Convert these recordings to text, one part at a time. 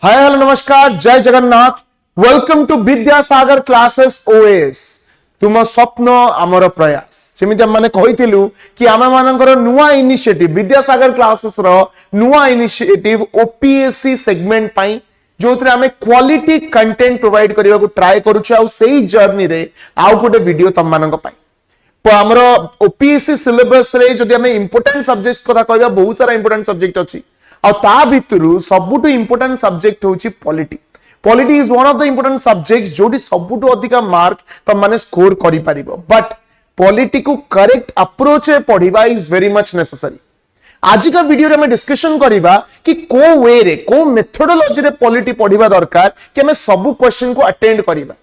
हाय hello नमस्कार जय Jagannath welcome to Vidyasagar classes ओएस तुम स्वप्न आमर प्रयास जमी मैंने कही कि आम मानकर नुआ इनिशिएटिव विद्यासागर क्लासेस रो नुआ इनिशिएटिव ओपीएससी सेगमेंट पाई जो आम क्वालिटी कंटेंट प्रोवाइड करने को ट्राए करुचे से जर्नी रे आउ गोटे वीडियो तुम मानक आमर ओपीएससी सिलेबस रे जदि आम इंपोर्टेंट सब्जेक्ट कथा कहबा बहुत सारा इंपोर्टेंट सब्जेक्ट अच्छी आ ता भितरु सबुटु इंपोर्टेंट सब्जेक्ट होची polity polity is one of the important subjects जोडी सबुटु अधिका मार्क तम माने स्कोर करि परिबो बट पॉलिटी को करेक्ट अप्रोच रे पढिबा इज वेरी मच नेसेसरी। आज का वीडियो रे हम डिस्कशन करिबा कि को वे रे को मेथोडोलॉजी रे पॉलिटी पढिबा दरकार कि हम सब क्वेश्चन को अटेंड करिबा।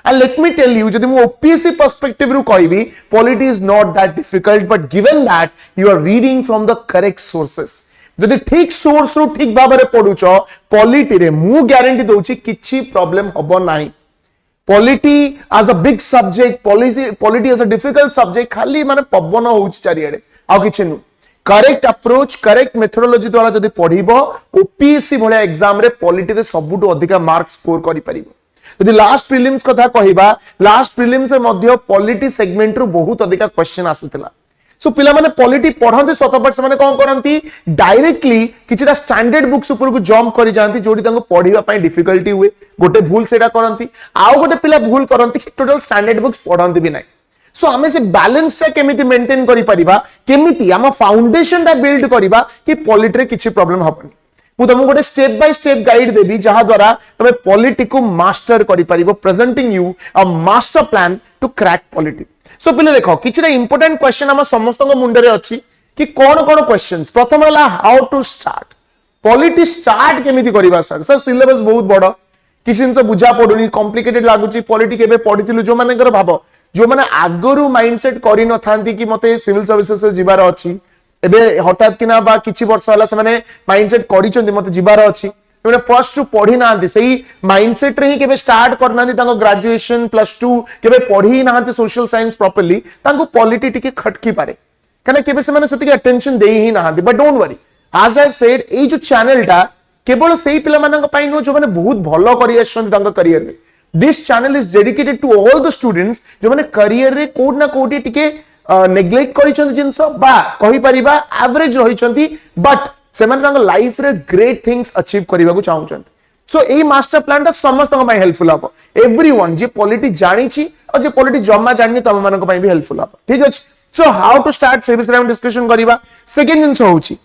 And let me tell you, जदि मु OPSC perspective रू कहबी polity is not that difficult but given that you are reading from the correct sources जदि ठीक सोर्स रू ठीक भाबरे पढुछ पॉलिटी रे मु ग्यारंटी दउची किछि प्रॉब्लम हबो नाही। Polity as a big subject polity as a difficult subject खाली माने पवन होउची चारियाडे आ किछि नु करेक्ट अप्रोच करेक्ट मेथोडोलॉजी द्वारा जदि पढिबो ओपीएससी भले एग्जाम रे पॉलिटी रे सबुटु अधिका मार्क स्कोर करि परिबो। यदि लास्ट प्रीलिम्स कथा कहिबा लास्ट प्रीलिम्स रे मध्य पॉलिटी सेगमेंट रू बहुत अधिका क्वेश्चन आसीतिला सो पिला माने पॉलिटी पढंती 100% माने कोन करंती डायरेक्टली किछिटा स्टैंडर्ड बुक्स ऊपर को जंप करि जानती जोडी तांको पढिबा पई डिफिकल्टी हुए गोटे भूल सेटा करंती आउ गोटे पिला भूल करंती कि टोटल स्टैंडर्ड बुक्स पढंती भी नाही। सो हमें से बैलेंस टा केमिति मेंटेन करि परिबा केमिति हम फाउंडेशन टा बिल्ड करिबा कि पॉलिटी रे किछि प्रॉब्लम हबनी मु तुमको गोटे स्टेप बाय स्टेप गाइड देबी जहा द्वारा तमे पॉलिटी को मास्टर करि परिबो presenting you a master plan to crack polity. So पिले देखो किछटा इंपोर्टेंट क्वेश्चन हम समस्त मुंडे रे अछि कि कोन कोन क्वेश्चंस प्रथम हला how to start polity start केमिति करिबा सर सर सिलेबस बहुत बड़ किछि जिंस बुझा पडुनी कॉम्प्लिकेटेड लागुची पॉलिटी केबे पढितिलु जो माने कर भाबो जो माने आगरु माइंडसेट करि न थांती कि मते सिविल सर्विसेस रे जिबार अछि एबे हठात किना बा किछि वर्ष होला से माने माइंडसेट करिचंती मते जिबार अछि माने फर्स्ट टू पढी नांती सही माइंडसेट रे ही केबे स्टार्ट करनांती तांको ग्रेजुएशन +2 केबे पढी नांती सोशल साइंस प्रॉपर्ली तांको पॉलिटी टिके खटकी पारे कने केबे से माने सेति अटेंशन देई ही नांती but don't worry as I have said ए जो चैनल टा केवल सेही पिला मानक पई नो जो माने बहुत भलो करि आछन तांको करियर रे this channel is dedicated to all the students जो माने करियर रे कोड ना कोडी टिके नेग्लेक्ट करिसंती जिंस बा कहि परिबा एवरेज रहिसंती बट से माने तांको लाइफ रे ग्रेट थिंग्स अचीव करिबा को चाहुचंती। सो ए मास्टर प्लान ता समस्त को पई हेल्पफुल हबो एवरीवन जे पॉलिटी जानि छी और जे पॉलिटी जम्मा जानि तम मानक पई भी हेल्पफुल हबो ठीक अछि। सो हाउ टू स्टार्ट से विषय हम डिस्कशन करिबा। सेकंड जिंस होउची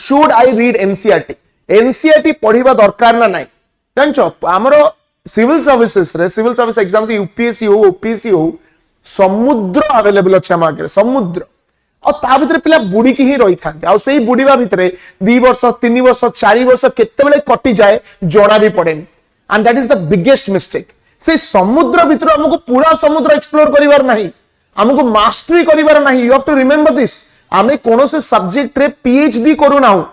शुड आई रीड एनसीईआरटी पढिबा दरकार ना नाही जानचो हमरो सिविल सर्विस एग्जाम से यूपीएससी हो ओपीएससी हो समुद्र अवेलेबल अछि हम आगे समुद्र और ता भितर पिला बुड़ी की ही रही थांते आ सेही बुड़ीबा भितरे 2 वर्ष 3 वर्ष 4 वर्ष केते बेले कटि जाए जोड़ा भी पड़ेनी and that is the biggest mistake. से समुद्र भितर हमको पूरा समुद्र एक्सप्लोर करिवार नाही हमको मास्टरी करिवार नाही you have to remember this आमे कोनो से सब्जेक्ट रे पीएचडी करू नाउ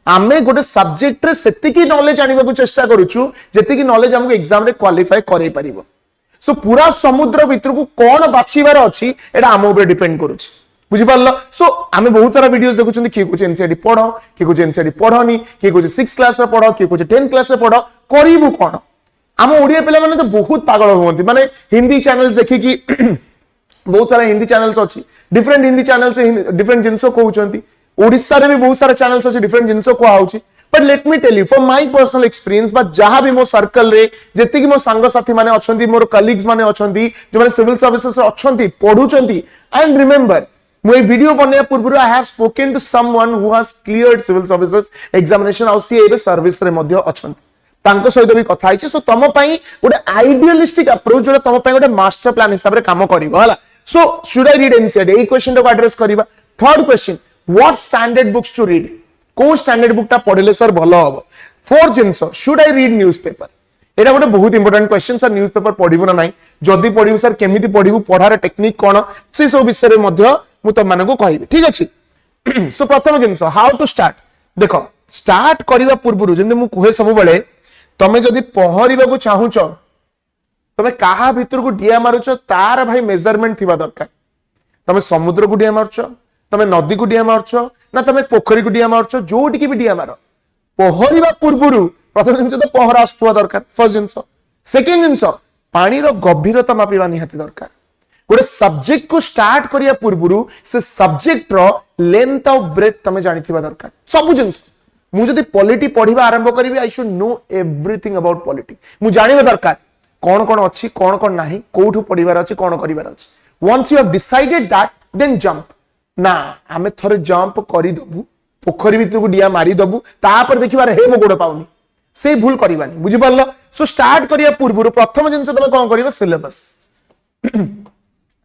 आमे गोटे सब्जेक्ट रे सेति की नॉलेज आनिबा को चेष्टा करूछु जेति की नॉलेज हमको एग्जाम रे क्वालिफाई करै परिबो। सो पूरा समुद्र भितर को कोन बाछिबार अछि एटा हम ऊपर डिपेंड करूछि बुझी पारलो। सो आमे बहुत सारा वीडियोस देखुछन कि कुछ एनसीईआरटी पढो कि कुछ एनसीईआरटी पढोनी कि कुछ 6th क्लास रे पढो कि कुछ 10th क्लास रे पढो करिवु कोन हम ओडिया पिला माने तो बहुत पागल होवंती माने हिंदी चैनल्स देखि कि बहुत सारा हिंदी चैनल्स अछि डिफरेंट हिंदी चैनल्स डिफरेंट जिंसो कहउचंती ओडिसा रे भी बहुत सारा चैनल्स अछि डिफरेंट जिंसो को आउची but let me tell you from my personal experience but जहां भी मो सर्कल रे जति कि मो संग साथी माने अछंती मोर कलीग्स माने अछंती जो माने सिविल सर्विसेस अछंती पढुचंती एंड रिमेंबर मो वीडियो बने पूर्व I have spoken to someone who has cleared civil services examination आउ सी एबे सर्विस रे मध्ये अछंती तांको सहित भी कथा आइछ। सो तम पई गोटे आइडियलिस्टिक अप्रोच जो तम पई गोटे मास्टर प्लान हिसाब रे काम करिवो हला। So should I read NCERT ए क्वेश्चन को एड्रेस करिबा। Third question what standard books to read को स्टैंडर्ड बुक ता पढिले सर भलो हबो। फोर्थ जिंस शुड आई रीड न्यूज़पेपर एटा गोटे बहुत इंपोर्टेंट क्वेश्चन सर न्यूज़पेपर पढिबो ना नाही जदी पढिबो सर केमिति पढिबो पढार टेक्निक कोन से सब विषय रे मध्ये मु त मानको कहिबे ठीक अछि। सो प्रथम जिंस हाउ टू स्टार्ट देखो स्टार्ट करिवा पूर्वरु जेंदे मु कुहे सब बेले तमे जदी पहरिबा को चाहुच तमे काहा भितर को डिया मारुच तार भाई मेजरमेंट थिबा दरकार तमे समुद्र को डिया मारुच तमे नदी को डिया मारुच ना तमे पोखरी को डिया मारुच जोटी की भी डिया मारो पहरिबा पूर्वरु प्रथम जिनस तो पहरा आसुवा दरकार फर्स्ट जिनस सेकेंड जिनस पानी रो गभीरता मापिबा निहाती दरकार गोटे सब्जेक्ट को स्टार्ट करिया पूर्वरु से सब्जेक्ट रो लेंथ और ब्रेथ तमे जानिथिबा दरकार सब जिनस मु जदि पॉलिटी पढ़िबा आरंभ करिवि I should know everything about polity मु जानिबा दरकार कौन कौन अच्छी कौन कौन नाही कोठु पढ़िबार अछि कौन करिबार अछि once you have decided that then jump ना आमे थरे जंप करि दबु पोखरी भितर को डिया मारी दबु तापर देखिबार हे मो गोड़ पाउनी से भूल करिबानी बुझि परलो सो स्टार्ट करिया पूर्व प्रथम जिंस तमे कोन करिवो सिलेबस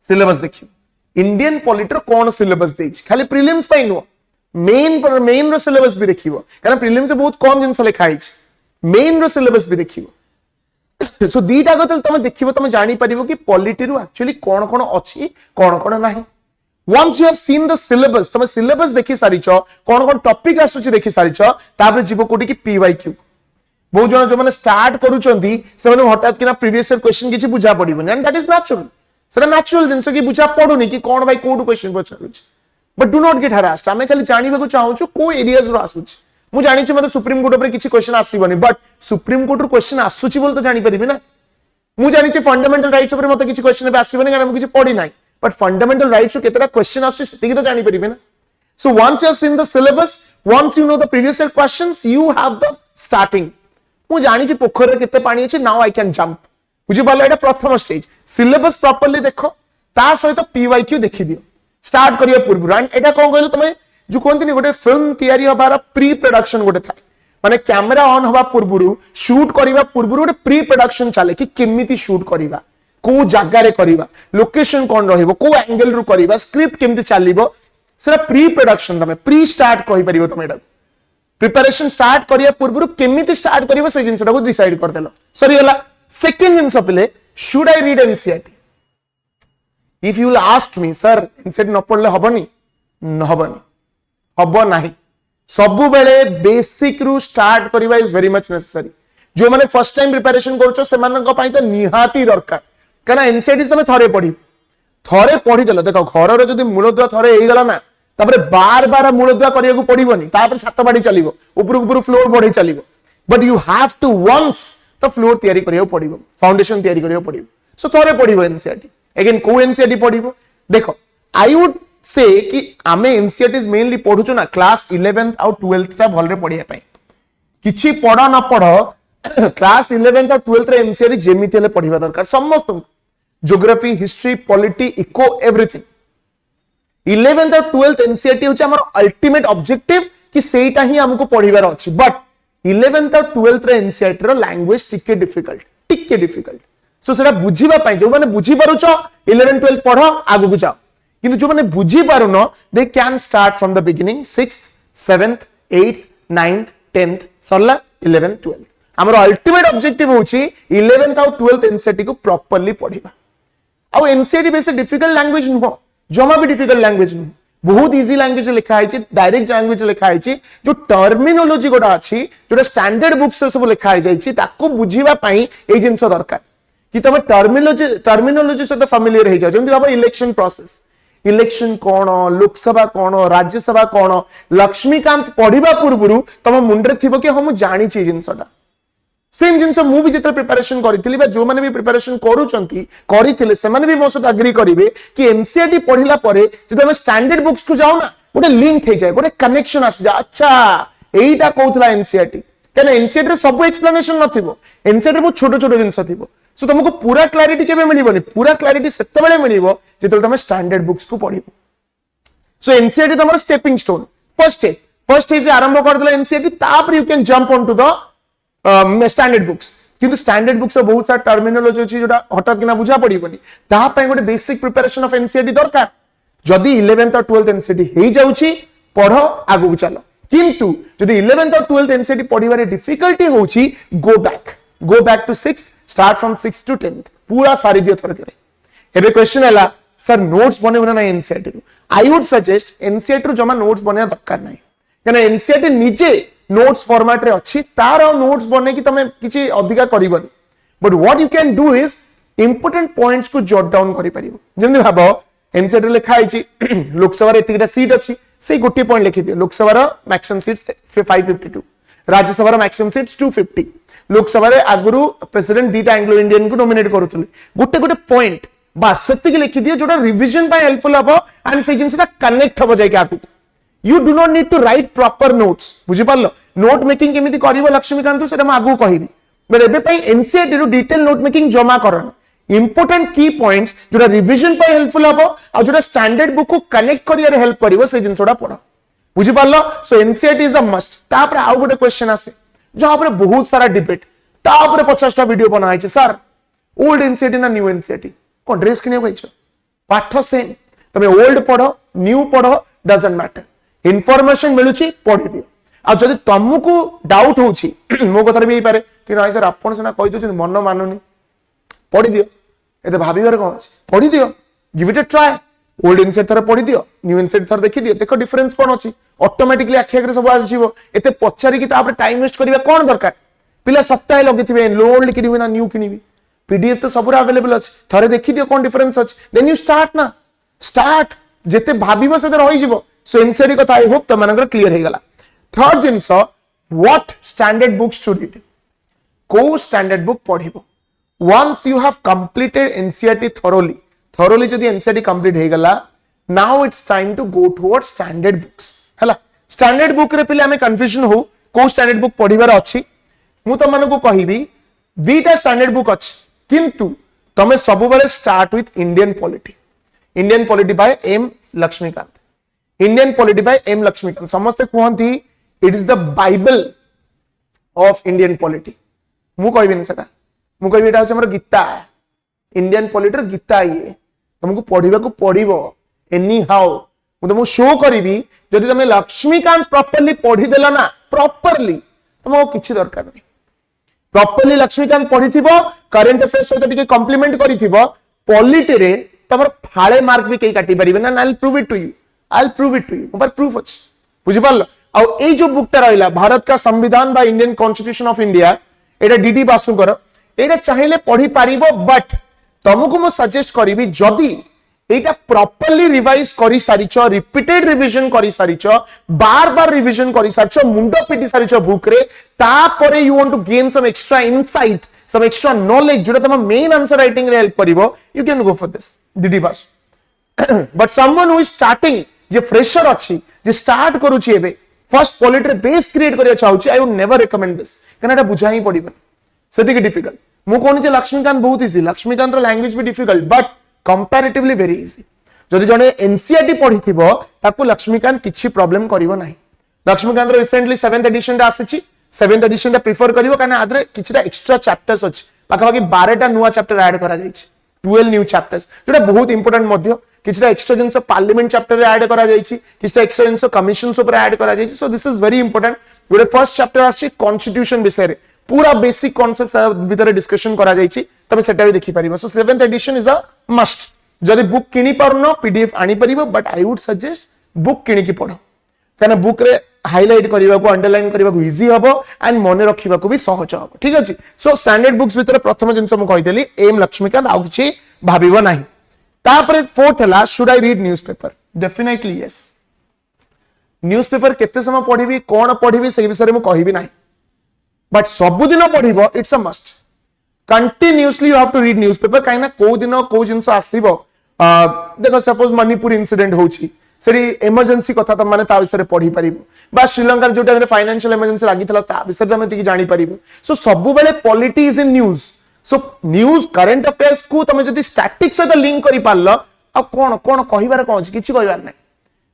सिलेबस देखियो इंडियन पॉलिटी रो कोन सिलेबस देछि खाली प्रीलिम्स पई नो मेन रो सिलेबस भी देखिबो कारण प्रीलिम्स से बहुत कम जिंस लिखा हिच मेन रो सिलेबस भी देखिबो सो दीटा गतल तमे देखिबो तमे जानि परिबो कि पॉलिटी रो एक्चुअली कोन कोन अछि कोन कोन नाही once you have seen the syllabus तमे syllabus देखि सारिचो कोन कोन टॉपिक आसुची देखि सारिचो तापर जीवो कोटी कि PYQ बहुत जन जो माने स्टार्ट करूचंदी से माने हठात किना प्रीवियस ईयर क्वेश्चन किछि बुझा पड़िबो एंड दैट इज नेचुरल सेटा नेचुरल जिंस कि बुझा पडुनी कि कोन भाई कोड क्वेश्चन पचारुछ but do not get harassed आमे खाली जानिबा को चाहूछु को एरियाज रो आसुछ मु जानि छि मते सुप्रीम कोर्ट ऊपर किछि क्वेश्चन आसीबनी बट सुप्रीम कोर्ट रो क्वेश्चन आसुची बोल तो जानि परिबे ना मु जानि छि फंडामेंटल राइट्स ऊपर मते किछि क्वेश्चन पे आसीबनी कारण मु किछि पढि नाही बट फंडामेंटल राइट्स केतेटा क्वेश्चन आसुची सेति तो जानि परिबे ना so once you have seen the syllabus once you know the previous year questions you have the starting मु जानि छि पोखर रे केते पानी अछि नाउ आई कैन जंप बुझि पालो एटा प्रथम स्टेज सिलेबस प्रॉपर्ली देखो ता सहित PYQ देखि दियो स्टार्ट करिया पूर्व एंड एटा कोन कहलो तमे जो कोनतिनी गोटे फिल्म तयारी होबार प्री प्रोडक्शन गोटे थाए माने कैमरा ऑन होबा पूर्वरु शूट करिबा पूर्वरु गोटे प्री प्रोडक्शन चाले कि केमिति शूट करिबा को जगह रे करिबा लोकेशन कोन रहिबो को एंगल रु करिबा स्क्रिप्ट केमिति चलिबो सेटा प्री प्रोडक्शन तमे प्री स्टार्ट कहि परिबो तमे एटा प्रिपरेशन स्टार्ट करिया पूर्वरु केमिति स्टार्ट करिबो से जिंसटा को डिसाइड कर देलो सरी होला सेकंड जिंस पले should I read NCERT if you will ask me sir NCERT न पढले हबनी हबनी हबो नाही सबु बेले बेसिक रु स्टार्ट करिबा इज वेरी मच नेसेसरी जो माने फर्स्ट टाइम प्रिपरेशन करछो से मानन पई त निहाती दरकार कना एनसीईआरटी तमे थरे पढी देलो देखो घर रो जदी मूलद्वा थरे हेई गला ना तापर बार बार मूलद्वा करिया को पडिबोनी तापर छात बाडी चलिबो ऊपर ऊपर फ्लोर बढ़े चलिबो but you have to once the floor तयारी करिया पडिबो फाउंडेशन तयारी करिया पडिबो सो थरे पडिबो एनसीईआरटी अगेन को एनसीईआरटी पडिबो देखो आई वुड से कि आमे एनसीईआरटी मेनली पढुचो ना क्लास 11th और 12th ता भलरे पढिया पई किछि पढा न पढो क्लास 11th और 12th रे एनसीईआरटी जेमिति ले पढिबा दरकार समस्त geography history polity eco everything 11th और 12th एनसीईआरटी होचे हमर अल्टीमेट ऑब्जेक्टिव कि सेटा ही हमको पढिबार अछि बट 11th और 12th रे एनसीईआरटी रो लैंग्वेज टिके डिफिकल्ट सो सेटा बुझिबा पई जो माने बुझि पारुचो 11 12 पढो आगु को जाओ किंतु जो माने बुझि पारुनो they can start from the beginning 6th 7th 8th 9th 10th सरला 11th 12th हमर अल्टीमेट ऑब्जेक्टिव होची 11th और 12th एनसीईआरटी को प्रॉपर्ली पढिबा आ एनसीईआरटी बेस डिफिकल्ट लैंग्वेज नुहो जमा भी डिफिकल्ट लैंग्वेज नु बहुत इजी लैंग्वेज लिखा है डायरेक्ट लैंग्वेज लिखा है जो टर्मिनोलॉजी गोटा अछि जोटा स्टैंडर्ड बुक्स रे सब लिखा है जाई ताको बुझिबा पई ए जिंस दरकार कि तमे टर्मिनोलॉजी से फैमिलियर हो जाओ जेमति बाबा इलेक्शन प्रोसेस इलेक्शन कोन लोकसभा कोन राज्यसभा कोन लक्ष्मीकांत पढिबा पूर्वरु तम मुंडरे थिबो कि हम जानि छी जिंसटा सेम जिंस मु भी जेते प्रिपरेशन करिथिली बा जो माने भी प्रिपरेशन करूचंती करिथिले से माने भी मो साथ एग्री करिवे कि एनसीईआरटी पढिला परे जदि हम स्टैंडर्ड बुक्स को जाऊ ना गोटे लिंक हे जाय गोटे कनेक्शन आसी जा अच्छा एईटा कहउतला एनसीईआरटी केना एनसीईआरटी रे सब एक्सप्लेनेशन नथिबो एनसीईआरटी बहुत छोटो छोटो जिंस थिबो सो तुमको पूरा क्लैरिटी केबे मिलिबोनी पूरा क्लैरिटी सेते बेले मिलिबो जेते तुम स्टैंडर्ड बुक्स को पढिबो सो एनसीईआरटी तमर स्टेपिंग स्टोन फर्स्ट स्टेज आरंभ कर देला एनसीईआरटी तापर you can jump on to the standard books किंतु स्टैंडर्ड बुक्स बहुत सारा टर्मिनोलॉजी अछि जोटा हठात किना बुझा पडिबोनी ता पय गोटे बेसिक प्रिपरेशन ऑफ एनसीईआरटी दरकार जदी 11th और 12th एनसीईआरटी हेई जाउची पढो आगु चलो किंतु जदी 11th और 12th एनसीईआरटी पढिबारे डिफिकल्टी होउची go back to 6th start from 6th to 10th पूरा सारी दियो थरकरे एबे क्वेश्चन हला सर नोट्स बनेबो ना NCERT I would suggest NCERT जमा नोट्स बनेया दरकार नाही कना एनसीईआरटी नीचे नोट्स फॉर्मेट रे अछि तार नोट्स बने कि तमे किछि अधिका करिबनी but what you can do is important points को जॉट डाउन करि परिबो जेमि भाबो एनसीईआरटी लिखा आइछि लोकसभा रे एतिकिटा सीट अछि से गोटे पॉइंट लिखि दियो लोकसभा रो maximum seats 552 Rajya Sabha maximum seats 250 Lok Sabha रे आगुरु प्रेसिडेंट दीटा एंग्लो इंडियन को नॉमिनेट करूतले गोटे गोटे पॉइंट बस सेतिक लिखि दियो जोटा रिवीजन पाई हेल्पफुल हबो एंड से जिंसटा कनेक्ट हबो जाय के आगु you do not need to write proper notes बुझि पारलो नोट मेकिंग केमिति करिवो लक्ष्मीकांत सेटा म आगु कहिबी बट एबे पई एनसीईआरटी रो डिटेल नोट मेकिंग जमा करन इंपोर्टेंट की पॉइंट्स जोटा रिवीजन पाई हेल्पफुल हबो आ जोटा स्टैंडर्ड बुक को कनेक्ट करियर हेल्प करिवो से जिंसटा पढो बुझि पारलो सो एनसीईआरटी इज अ मस्ट तापर आउ गोटे क्वेश्चन आसे जहां पर बहुत सारा डिबेट तापर 50 टा वीडियो बनाई छे सर ओल्ड एनसीईआरटी ना न्यू एनसीईआरटी को ड्रेस किने कहै पाठ सेम तमे ओल्ड पढ़ो न्यू पढ़ो डजंट मैटर इनफॉरमेशन मिलुची पढ़ी दियो आ जदि तुमको डाउट होची मो कथार भी पारे कि नाही सर आपण सेना कहि दो मन मानुनी पढ़ी दियो एते भाबीवर कोन अछि पढ़ी दियो give it a try old NCERT थर पढ़ी दियो न्यू एनसीईआरटी थर देखि दियो देखो डिफरेंस कोन अछि ऑटोमेटिकली आखि आगे सब आजिवो एते पचारी कि तापर टाइम वेस्ट करिवा कोन दरकार पिला सप्ताह लगिथिबे ओल्ड किनिबे ना न्यू किनिबे पीडीएफ तो सब अवेलेबल अछि थरे देखि दियो कोन डिफरेंस अछि देन यू स्टार्ट ना स्टार्ट जेते भाबीबो से रहि जिवो सो एनसीईआरटी कथा आई होप त मानकर क्लियर हे गला थर्ड जिंस what standard books to read को स्टैंडर्ड बुक पढिबो once you have completed NCERT thoroughly जदी एनसीईआरटी कंप्लीट हे गला now it's time to go towards standard books हला स्टैंडर्ड बुक रे पिले हमें कंफ्यूजन हो को स्टैंडर्ड बुक पढिबार अछि मु त मानको कहिबी दीटा स्टैंडर्ड बुक अछि किंतु तमे सब बेले start with Indian polity by M Laxmikanth Indian polity by M Laxmikanth समस्त कहंती it is the Bible of Indian polity मु कहबिनी सेटा मु कहबी एटा हमर गीता इंडियन पॉलिटी गीता ये तुमको पढ़िबा को पड़िबो एनी हाउ मु तुमको शो करिवि जदि तुम लक्ष्मीकांत प्रॉपर्ली पढ़ी देला ना प्रॉपर्ली तुमको किछि दरकार नहीं प्रॉपर्ली लक्ष्मीकांत पढ़िथिबो करंट अफेयर्स सहित टिके कॉम्प्लीमेंट करिथिबो पॉलिटी रे तमर फाळे मार्क भी केई काटी परिबे ना I will prove it to you mobile proof अछि बुझि पारलो आ ए जो बुकटा रहइला भारत का संविधान बा Indian constitution of India Etah DD बासुकर एटा चाहिले पढ़ी पारिबो बट तुमको मु सजेस्ट करिवि जदी एटा प्रॉपर्ली रिवाइज करि सारिचो रिपीटेड रिवीजन करि सारिचो बार बार रिवीजन करि सारिचो मुंडो पिटी सारिचो बुक रे तापरे you want to gain some extra insight some extra knowledge जोटा तम मेन आंसर राइटिंग रे हेल्प करिवो you can go for this DD Basu but someone who is starting जे फ्रेशर अछि जे स्टार्ट करूची एबे फर्स्ट पॉलिटी रे बेस क्रिएट करिया चाहूची I would never recommend this कना एटा बुझाई पड़िबन सेतिके डिफिकल्ट मु कोन जे लक्ष्मीकांत बहुत इजी लक्ष्मीकांत रो लैंग्वेज भी difficult but comparatively very easy जदि जने एनसीईआरटी पढ़िथिबो ताकू लक्ष्मीकांत किछि प्रॉब्लम करिवो नाही लक्ष्मीकांत रो रिसेंटली 7th एडिशन रा आसीची 7th एडिशन रा प्रिफर करिवो काना आदरे किछटा एक्स्ट्रा चैप्टर्स अछि पाखा बाकी 12 टा नुवा चैप्टर ऐड करा जायछि 12 न्यू चैप्टर्स जोटा बहुत इंपोर्टेंट मध्य किछटा एक्स्ट्रा जिंस पार्लियामेंट चैप्टर रे ऐड करा जायछि किछटा एक्स्ट्रा जिंस कमिशन्स ऊपर ऐड करा जायछि so this is very important जोटे फर्स्ट चैप्टर आछि कॉन्स्टिट्यूशन विषय रे पूरा बेसिक कॉन्सेप्ट्स भीतर डिस्कशन करा जायछि तबे सेटा भी देखि परिबो so 7th edition is a must जदि बुक किनी परनो पीडीएफ आनी परिबो but I would suggest book किनी की पढो काना बुक रे हाइलाइट करबा को अंडरलाइन करबा को इजी हबो एंड मने रखिबा को भी सहज हबो ठीक अछि सो स्टैंडर्ड बुक्स भीतर प्रथम जिंस हम कहितली एम लक्ष्मीकांत आ किछि भाबिबो नाही तापरे फोर्थ हला should I read newspaper definitely yes newspaper केते समय पढिबी कोन पढिबी से विषय में कहिबी नाही बट सबुदिन पढिबो it's a must continuously you have to read newspaper काइना को दिन को जिंस आसीबो देखो सपोज मणिपुर इंसिडेंट होची सेरी इमरजेंसी कथा त माने ता विषय पढी परिबो बा श्रीलंका जो टाइम रे फाइनेंशियल इमरजेंसी लागितला ता विषय त टिक जानि परिबो सो सबु बेले polity is in news so news current affairs को तमे जदी स्टैटिक्स सहित लिंक करि पारलो आ कोन कोन कहिबार कोन अछि किछि कहिबार नै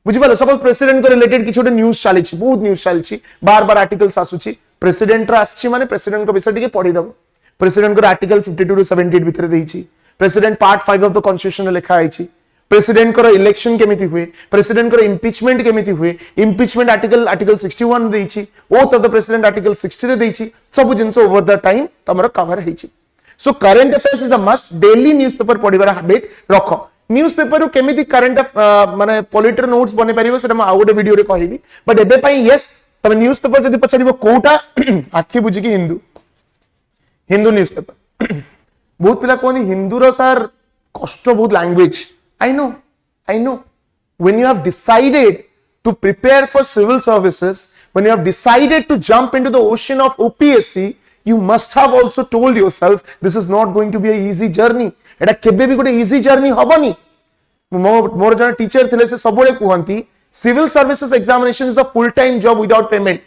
बुझि पालो सपोज प्रेसिडेंट को रिलेटेड किछि न्यूज़ चालिछि बहुत न्यूज़ चालिछि बार बार आर्टिकल्स आसुछि प्रेसिडेंट रा आछि माने प्रेसिडेंट को विषय टिके पढि दबो प्रेसिडेंट को आर्टिकल 52 टू 78 भीतर देइछि president part 5 of the constitution में लिखा आइछि प्रेसिडेंट को इलेक्शन केमिति हुए प्रेसिडेंट को इंपीचमेंट केमिति हुए इंपीचमेंट आर्टिकल 61 देइछि oath of the president article 60 रे देइछि सब जिंस ओवर द टाइम तमरो कवर हेछि so current affairs is a must daily newspaper पढिबार हैबिट रखो न्यूज़पेपर केमिति करंट माने पॉलिटिकल नोट्स बने परिबो सेटा म आउट वीडियो रे कहिबी बट एबे पई यस तमे न्यूज़पेपर जदी पछारिबो कोटा आखि बुझी कि हिंदू न्यूज़पेपर बहुत पिला कोनी हिंदू रो सर कष्ट बहुत language I know when you have decided to prepare for civil services, when you have decided to jump into the ocean of OPSC, you must have also told yourself, this is not going to be an easy journey. Eta kebe bi gote easy journey habani. More jana teacher thile se sabole kuhanti, civil services examination is a full-time job without payment.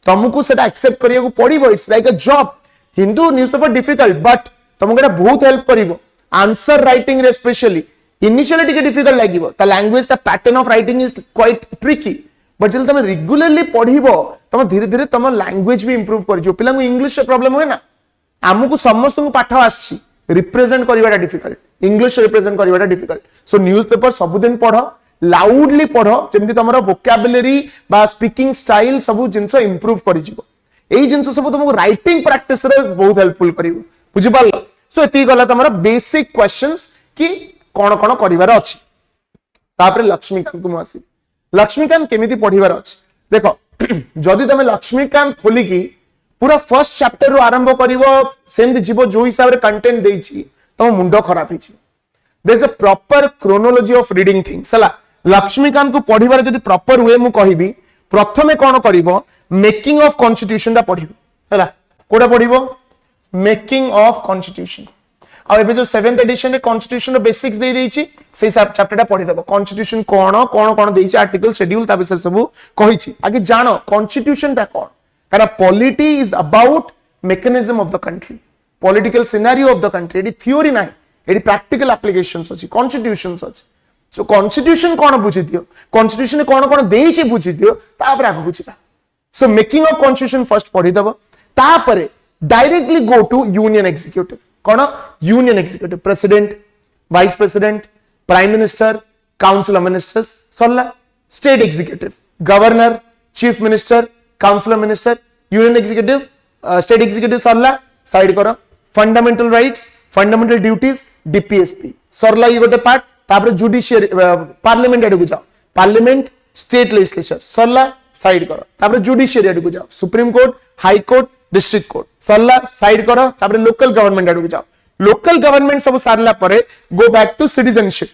तमको सेटा accept करिया को पड़िबो. It's like a job. Hindu newspaper difficult but तमको एटा बहुत help करिवो. Answer writing रे स्पेशली इनिशियली टिके डिफिकल्ट लागिवो. The language the pattern of writing is quite tricky. But जल तमे रेगुलरली पढिबो तम धीरे धीरे तम लैंग्वेज भी इंप्रूव करजो. पिला को इंग्लिश रे प्रॉब्लम होय ना. हमको समस्त को पाठ आछि रिप्रेजेंट करिवाटा डिफिकल्ट. इंग्लिश रिप्रेजेंट करिवाटा डिफिकल्ट. सो न्यूज़पेपर सब दिन पढो, लाउडली पढ़ जमी तुम वोकाबुलरी बा स्पीकिंग स्टाइल सब जिनस इंप्रूव कर जिनस सब तुमको राइटिंग प्रैक्टिस रे बहुत हेल्पफुल करिवो. बुझि पारलो. सो एती गला तुमरा बेसिक क्वेश्चंस कि कोन कोन करिवार अछि. तापर लक्ष्मीकांत को आसी. लक्ष्मीकांत केमिति पढिवार अछि देखो. जदि तुम लक्ष्मीकांत खोली की पूरा फर्स्ट चैप्टर रो आरंभ करिवो सेम जीवो जो हिसाब रे कंटेंट देछि तुम मुंडो खराब हिछि. There is a proper chronology of reading things. हला लक्ष्मीकांत को पढ़िबार जदि प्रॉपर वे मु कहिबी प्रथमे कोन करिवो मेकिंग ऑफ कॉन्स्टिट्यूशन दा पढ़िबो. हला कोडा पढ़िबो मेकिंग ऑफ कॉन्स्टिट्यूशन. आ एबे जो 7th एडिशन रे कॉन्स्टिट्यूशन रो बेसिक्स दे देछि सेही सब चैप्टर दा पढ़ि देबो. कॉन्स्टिट्यूशन कोन कोन कोन देछि आर्टिकल शेड्यूल ता विषय सब कहिछि. आगे जानो कॉन्स्टिट्यूशन दा कोन. कारण polity is about mechanism of the country, political scenario of the country. एडी थ्योरी नाही, एडी प्रैक्टिकल एप्लीकेशंस अछि, कॉन्स्टिट्यूशंस अछि. सो कॉन्स्टिट्यूशन कोन बुझि दियो, कॉन्स्टिट्यूशन कोन कोन देछि बुझि दियो, तापर आगु बुझिबा. So making of constitution first पढ़ि दबो. तापर directly go to union executive. कोन union executive president, vice president, prime minister, council of ministers सरला. State executive governor, chief minister, council of minister, union executive, state executive सरला. Side करो. Fundamental rights, fundamental duties, DPSP सरला. ये गोटे part. तापर judiciary parliament एडु जाओ. Parliament, state legislature सरला. साइड करो. तापर जुडिशियरी एडु जाओ. Supreme court, High Court, district court सरला. साइड करो. तापर लोकल गवर्नमेंट एडु जाओ. लोकल गवर्नमेंट सब सारला परे go back to citizenship.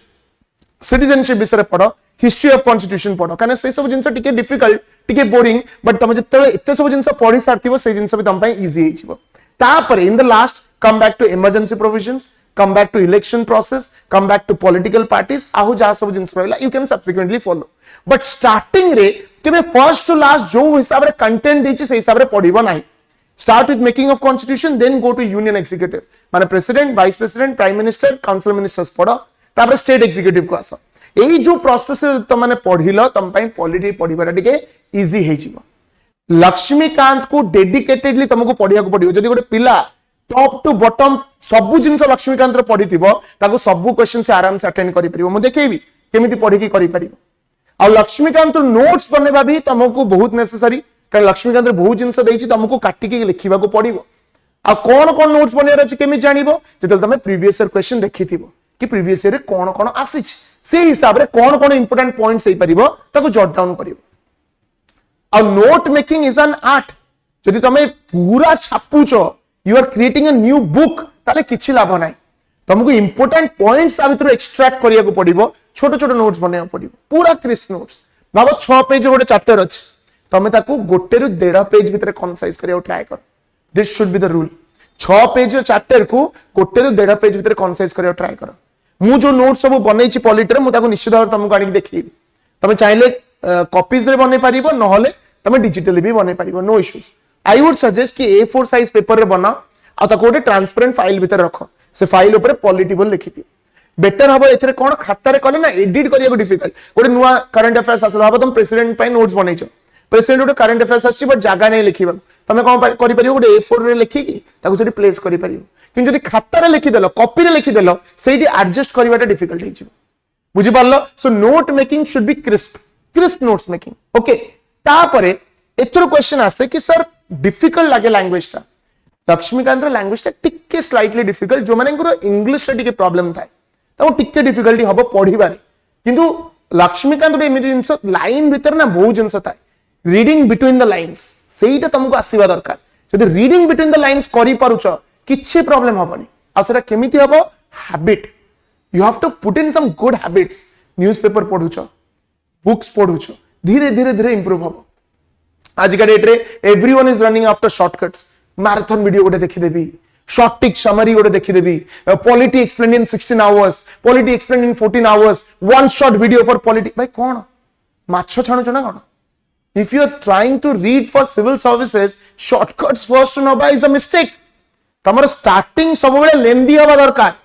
Citizenship विषय पढ़ो. हिस्ट्री ऑफ कॉन्स्टिट्यूशन पढ़ो. कारण से सब जिंस टिके डिफिकल्ट, टिके बोरिंग, बट तुम जते एते सब जिंस पढ़ी सारथिबो से जिंस भी तुम पई इजी हेजिबो. तापर in the last come back to emergency provisions, come back to election process, come back to political parties. आहु जा सब जिंस रहला you can subsequently follow. But starting रे केबे first to last जो हिसाब रे कंटेंट देछि से हिसाब रे पढिबो नाही. Start with making of constitution, then go to union executive. माने president, vice president, prime minister, council ministers पढो. तापर स्टेट एग्जीक्यूटिव को आसो. एई जो प्रोसेस त माने पढिलो तम पई पॉलिटी पढिबाटा टिके इजी हेजिबो. लक्ष्मीकांत को डेडिकेटेडली तुमको पढिया को पडियो. जदि गोटे पिला टॉप टू बॉटम सब जिंस लक्ष्मीकांत पढ़ी सब क्वेश्चन से आराम से अटेंड कर देखेबी केमिति पढ़ी करि परिबो. आ लक्ष्मीकांत नोट्स बनेबा भी तुमको बहुत नेसेसरी. कारण लक्ष्मीकांत बहुत जिंस देछि तुमको काटिकी लिखिबा को पड़िबो. आ कोन कोन नोट्स बनेर अछि केमि जानिबो जेतल तमे प्रीवियस ईयर क्वेश्चन देखिथिबो कि प्रीवियस ईयर रे कोन कोन आसीछि से हिसाब रे कोन कोन इंपोर्टेंट पॉइंट्स हे परिबो ताको जॉट डाउन करिवो. आ note making is an art. जदि तमे पूरा छापुचो you are creating a new book ताले किछि लाभ नाही. तुमको इंपोर्टेंट पॉइंट्स आ भितर एक्सट्रैक्ट करिया को पड़िबो. छोटो छोटो नोट्स बनेया पड़िबो. पूरा क्रिस्प नोट्स. भाबो 6 पेज गोटे चैप्टर अछि तमे ताको गोटे रु 1.5 पेज भितर कंसाइज करिया ट्राई करो. This should be the rule. 6 page chapter को गोटे रु 1.5 पेज भितर कंसाइज करिया ट्राई करो. मु जो नोट्स सब बनेछि पॉलिटी रे मु ताको निश्चित भाव तुमको आनी देखिबी. तमे चाहिले कॉपीज रे बने पारिबो नहले तमे डिजिटली भी बने पारिबो. No issues. I would suggest कि A4 size paper रे बना आ ताको गोटे ट्रांसपेरेंट फाइल भीतर रखो. से फाइल ऊपर पॉलिटिकल लिखि दियो. बेटर हबो एथरे कोन खाता रे कले ना एडिट करिया को डिफिकल्ट. गोटे नुवा करंट अफेयर्स आसला हबो तुम प्रेसिडेंट पई नोट्स बनैछो. प्रेसिडेंट गोटे करंट अफेयर्स आछि बट जागा नै लिखिबा. तमे कोन करि परियो गोटे A4 रे लिखि कि ताको सेठी प्लेस करि परियो. किन जदि खाता रे लिखि देलो कॉपी रे लिखि देलो सेठी एडजस्ट करिवाटा डिफिकल्ट हिजिबो. बुझि पारलो. So note making should be crisp notes making. Okay. तापरे एथरो क्वेश्चन आसे कि सर डिफिकल्ट लगे लैंग्वेज टा. लक्ष्मीकांत लैंग्वेज टा टिके स्लाइटली डिफिकल्ट. जो माने इंग्लिश रे टिके प्रॉब्लम थाए ताको टिके डिफिकल्टी हबो पढिबारे. किंतु लक्ष्मीकांत एमिति जिंस लाइन भीतर ना बहुत जिंस थाए. रीडिंग बिटवीन द लाइंस सेटा तुमको आसीबा दरकार. जदि रीडिंग बिटवीन द लाइंस करि पारुचो किछि प्रॉब्लम हबनी. आ सेटा केमिति हबो habit. You have to put in some good habits. Newspaper पढुचो, बुक्स पढुचो, धीरे धीरे धीरे इंप्रूव हम आज का डेट रे everyone is running after shortcuts marathon video गोटे देखिदेवी शॉर्ट टिक समरी गोटे देखिदेवी polity explain in 16 hours polity explain in 14 hours one shot video for polity भाई कौन माछ छाणुछ ना कौन if you are trying to read for civil services shortcuts first नबा इज अ मिस्टेक तमर स्टार्टिंग सब बेले लेंदी हवा दरकार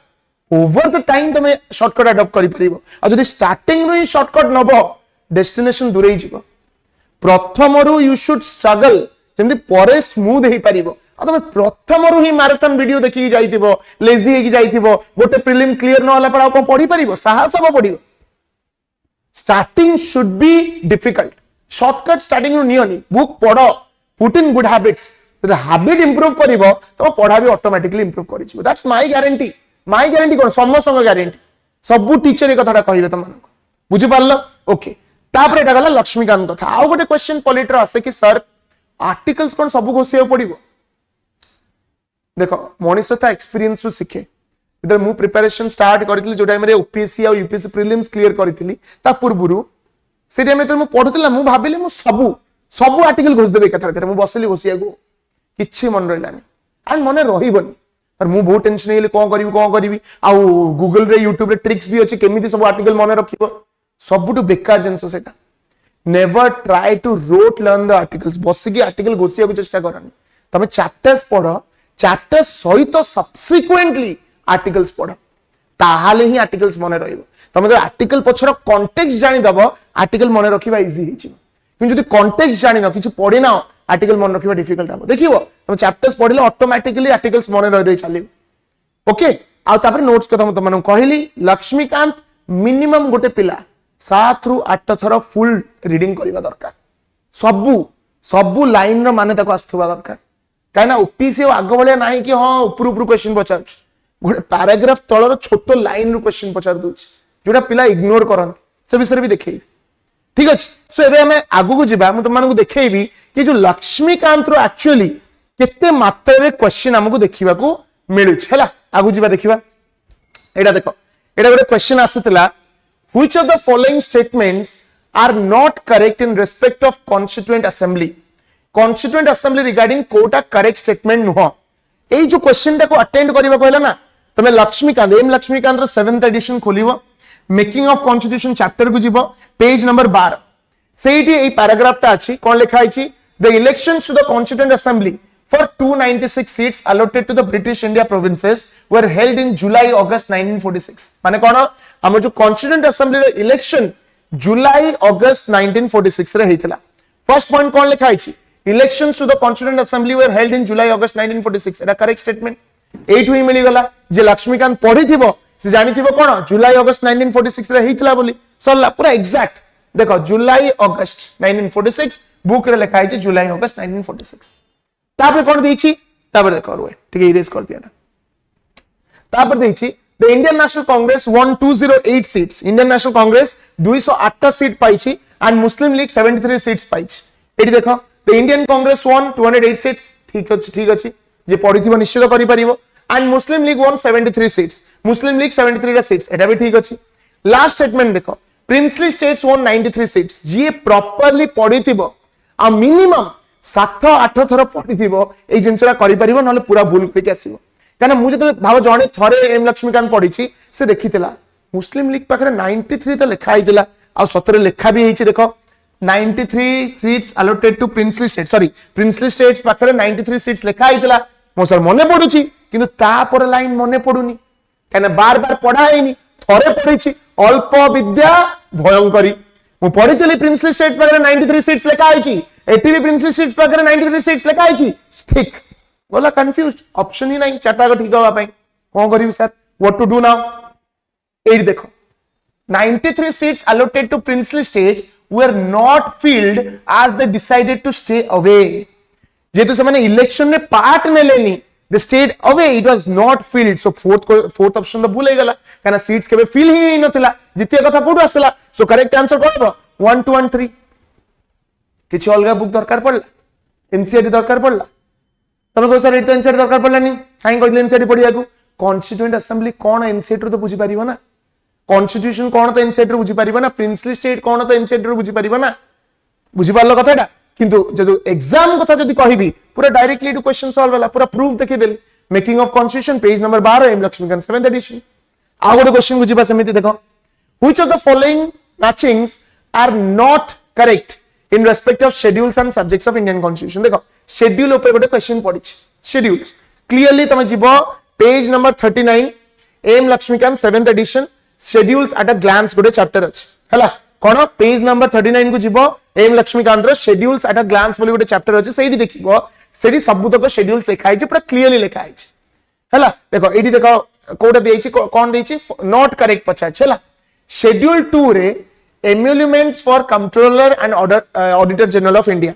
ओवर द टाइम तुम शॉर्टकट अडॉप्ट करि परिबो आ जदि स्टार्टिंग रो ही शॉर्टकट नबो डेस्टिनेशन दूरे जिवो प्रथमरु यू शुड स्ट्रगल जेमति परे स्मूथ हे परिबो आ तुम प्रथमरु ही मैराथन वीडियो देखि जाइतिबो लेजी हे जाइतिबो गोटे प्रीलिम क्लियर न होला पर आ पढि परिबो साहस अब पढिबो starting should be difficult shortcut starting रु नियनी बुक पढो पुट इन गुड हैबिट्स तो हैबिट इंप्रूव करिवो तो पढ़ा भी ऑटोमेटिकली इंप्रूव करिवो दैट्स माय गारंटी कोन समस्त गारंटी सब टीचर ए कथाटा कहिबे तुम बुझि पारलो ओके तापर एटा गला लक्ष्मीकांत कथा आ गोटे क्वेश्चन पॉलिटर आसे कि सर आर्टिकल्स कोन सब घोषिया पड़िवो देखो मनीष था एक्सपीरियंस रु सिखे जब मु प्रिपरेशन स्टार्ट करथिली जो टाइम रे ओपीएससी आ यूपीएससी प्रीलिम्स क्लियर करथिली ता पूर्वरु से टाइम में पढ़ुला मु भाबिली मु सब आर्टिकल घोष देबे कथा मु बसली घोषिया को किछि मन रहिलानी एंड मने रहिबनी और मु बहुत टेंशन हेले कोन करिवि आ गूगल रे यूट्यूब रे ट्रिक्स भी अछि केमिति सब आर्टिकल मने रखिबो सबुटु बेकार जिंस सेटा never try to rote learn the articles बसिकी आर्टिकल घोषिया को चेष्टा करनी तमे चैप्टर्स पढ़ो चैप्टर सहित सब्सिक्वेंटली आर्टिकल्स पढ़ो ताहाले ही आर्टिकल्स मने रहिबो तमे जो आर्टिकल पछर कॉन्टेक्स्ट जानि दबो आर्टिकल मने रखिबा इजी हिची किंतु जदि कॉन्टेक्स्ट जानि न किछि पढि ना आर्टिकल मन रखिबा डिफिकल्ट हो देखिबो तुम चैप्टर्स पढिले ऑटोमेटिकली आर्टिकल्स मन रहि चलिबो ओके आ तापर नोट्स कथा म तुमन कहली लक्ष्मीकांत मिनिमम गोटे पिला 7 रु 8 थर फुल रीडिंग करिबा दरकार सबु लाइन रो माने ताको आस्थुबा दरकार काना ओपीसी आगो भले नाही कि हां ऊपर क्वेश्चन पचार गोटे पैराग्राफ तळर छोटो लाइन रो क्वेश्चन पचार दोछ जोटा पिला इग्नोर करंती से विषय भी देखै ठीक अछि सो एबे हमें आगु को जिबा म तुमन को देखैबी कि जो लक्ष्मीकांत रो एक्चुअली केते मात्रा रे क्वेश्चन हमकु देखिबा को मिलु छला आगु जिबा देखिबा एटा देखो एटा गोटे question आसीतला which of the following statements are not correct in respect of constituent assembly regarding कोटा correct statement नुह ए जो क्वेश्चन को अटेंड करिबा कहला ना तमे लक्ष्मीकांत रो 7th एडिशन खोलिबो मेकिंग ऑफ कॉन्स्टिट्यूशन चैप्टर को जीवो पेज नंबर 12 सेठी ए पैराग्राफ ता अछि कोन लिखा आछि the elections to the constituent assembly for 296 seats allotted to the British India provinces were held in July August 1946 माने कोन हम जो कॉन्स्टिट्यूएंट असेंबली रो इलेक्शन जुलाई अगस्त 1946 रे हेतिला फर्स्ट पॉइंट कोन लिखा आछि elections to the constituent assembly were held in July August 1946 Etah correct statement एटु ही मिली गला जे लक्ष्मीकांत पढिथिबो से जानिथिबो कोन जुलाई अगस्त 1946 रे हेतिला बोली सरला पूरा एग्जैक्ट देखो जुलाई अगस्त 1946 बुक रे लिखा आछि जुलाई अगस्त 1946 तापर कोन देछि तापर देखो रुए ठीक है इरेज कर दिया तापर देछि the Indian National Congress won 208 seats Indian National Congress 208 seat पाइछि एंड मुस्लिम लीग 73 सीट्स पाइछि एठी देखो the Indian Congress won 208 seats ठीक अछि जे पढिथिबो निश्चित करि परिबो and Muslim League won 73 seats Muslim League 73 seats एटा भी ठीक अछि लास्ट स्टेटमेंट देखो प्रिंसली स्टेट्स won 93 सीट्स जे प्रॉपर्ली पढिथिबो आ मिनिमम 7-8 थर पढिथिबो ए जिंसरा करि परिबो नले पूरा भूल करके आसीबो काना मु जते भाव जणे थरे एम लक्ष्मीकांत पढिछि से देखितिला मुस्लिम लीग पाखरे 93 तो लिखा आइतिला आ 17 लिखा भी हेछि देखो 93 seats allotted to princely state sorry princely states पाखरे 93 सीट्स लिखा आइतिला मो सर मने पडुछि किंतु ता पर लाइन मने पडुनी काना बार बार पढा हेनी थरे पढिछि अल्प विद्या भयंकरी मु पढितली प्रिंसली स्टेट्स पाखरे 93 सीट्स लिखा आइछि एटी भी प्रिंसली स्टेट्स पाखरे 93 सीट्स लिखा आइछि ठीक बोला कंफ्यूज्ड ऑप्शन ही नहीं चाटा को ठीक होबा पई कोन करिवि sir what to do now एट देखो 93 seats allotted to princely states were not filled as they decided to stay away जेतु से माने इलेक्शन में पार्ट ने लेनी they stayed away it was not filled so fourth option तो भूल गला काना सीट्स केबे फिल ही नथिला जितिया कथा कोड आसला सो करेक्ट आंसर कोन 1 2 1 3 किछि अलगा बुक दरकार पड़ला एनसीईआरटी दरकार पड़ला तमे को सर एट तो एनसीईआरटी दरकार पड़लानी काई कहले एनसीईआरटी पढिया को कॉन्स्टिट्यूएंट असेंबली कोन एनसीईआरटी तो बुझी परिबो ना कॉन्स्टिट्यूशन कोन तो एनसीईआरटी बुझी परिबो ना प्रिंसली स्टेट कोन तो एनसीईआरटी बुझी परिबो ना बुझी पारलो कथाटा किंतु जदि एग्जाम कथा जदि कहिबी पूरा डायरेक्टली टू क्वेश्चन सॉल्व होला पूरा प्रूफ देखि देल making of constitution page number 12 M Laxmikanth 7th edition आ गोटे क्वेश्चन बुझिबा समिति देखो which of the following matchings are not correct in respect of schedules and subjects of Indian constitution देखो शेड्यूल ऊपर गोटे क्वेश्चन पड़ी शेड्यूल्स क्लियरली तमे जीवो page number 39 M Laxmikanth 7th edition schedules at a glance गोटे चैप्टर अछि हला कोन पेज नंबर 39 को जीवो M Laxmikant row schedules at a glance बोली गोटे चैप्टर अछि सेही देखिबो सेही सबुतक शेड्यूल्स लिखा है पूरा क्लियरली लिखा है हला देखो एडी देखो कोडा देइछि कोन देइछि नॉट करेक्ट पछा छला शेड्यूल 2 रे emoluments for controller and auditor general of India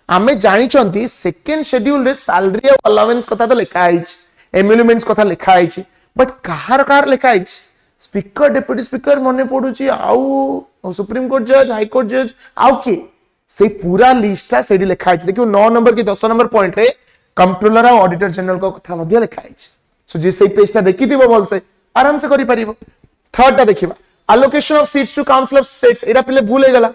आमे जानि चंती सेकंड शेड्यूल रे सैलरी ऑफ अलाउंस कथा तो लिखा है एम्यूलमेंट्स कथा लिखा है बट कहार लिखा है स्पीकर डेप्यूटी स्पीकर मने पडुची आउ सुप्रीम कोर्ट जज हाई कोर्ट जज आउ की से पूरा लिस्टा सेडी लिखा है देखियो 9 नंबर की 10 नंबर पॉइंट रे कंट्रोलर और ऑडिटर जनरल को कथा मध्ये लिखा है सो जे से पेज ता देखि दिबो बोल से आराम से करि परिबो थर्ड ता देखिबा allocation of seats to council of states एटा पहिले भूल हे गला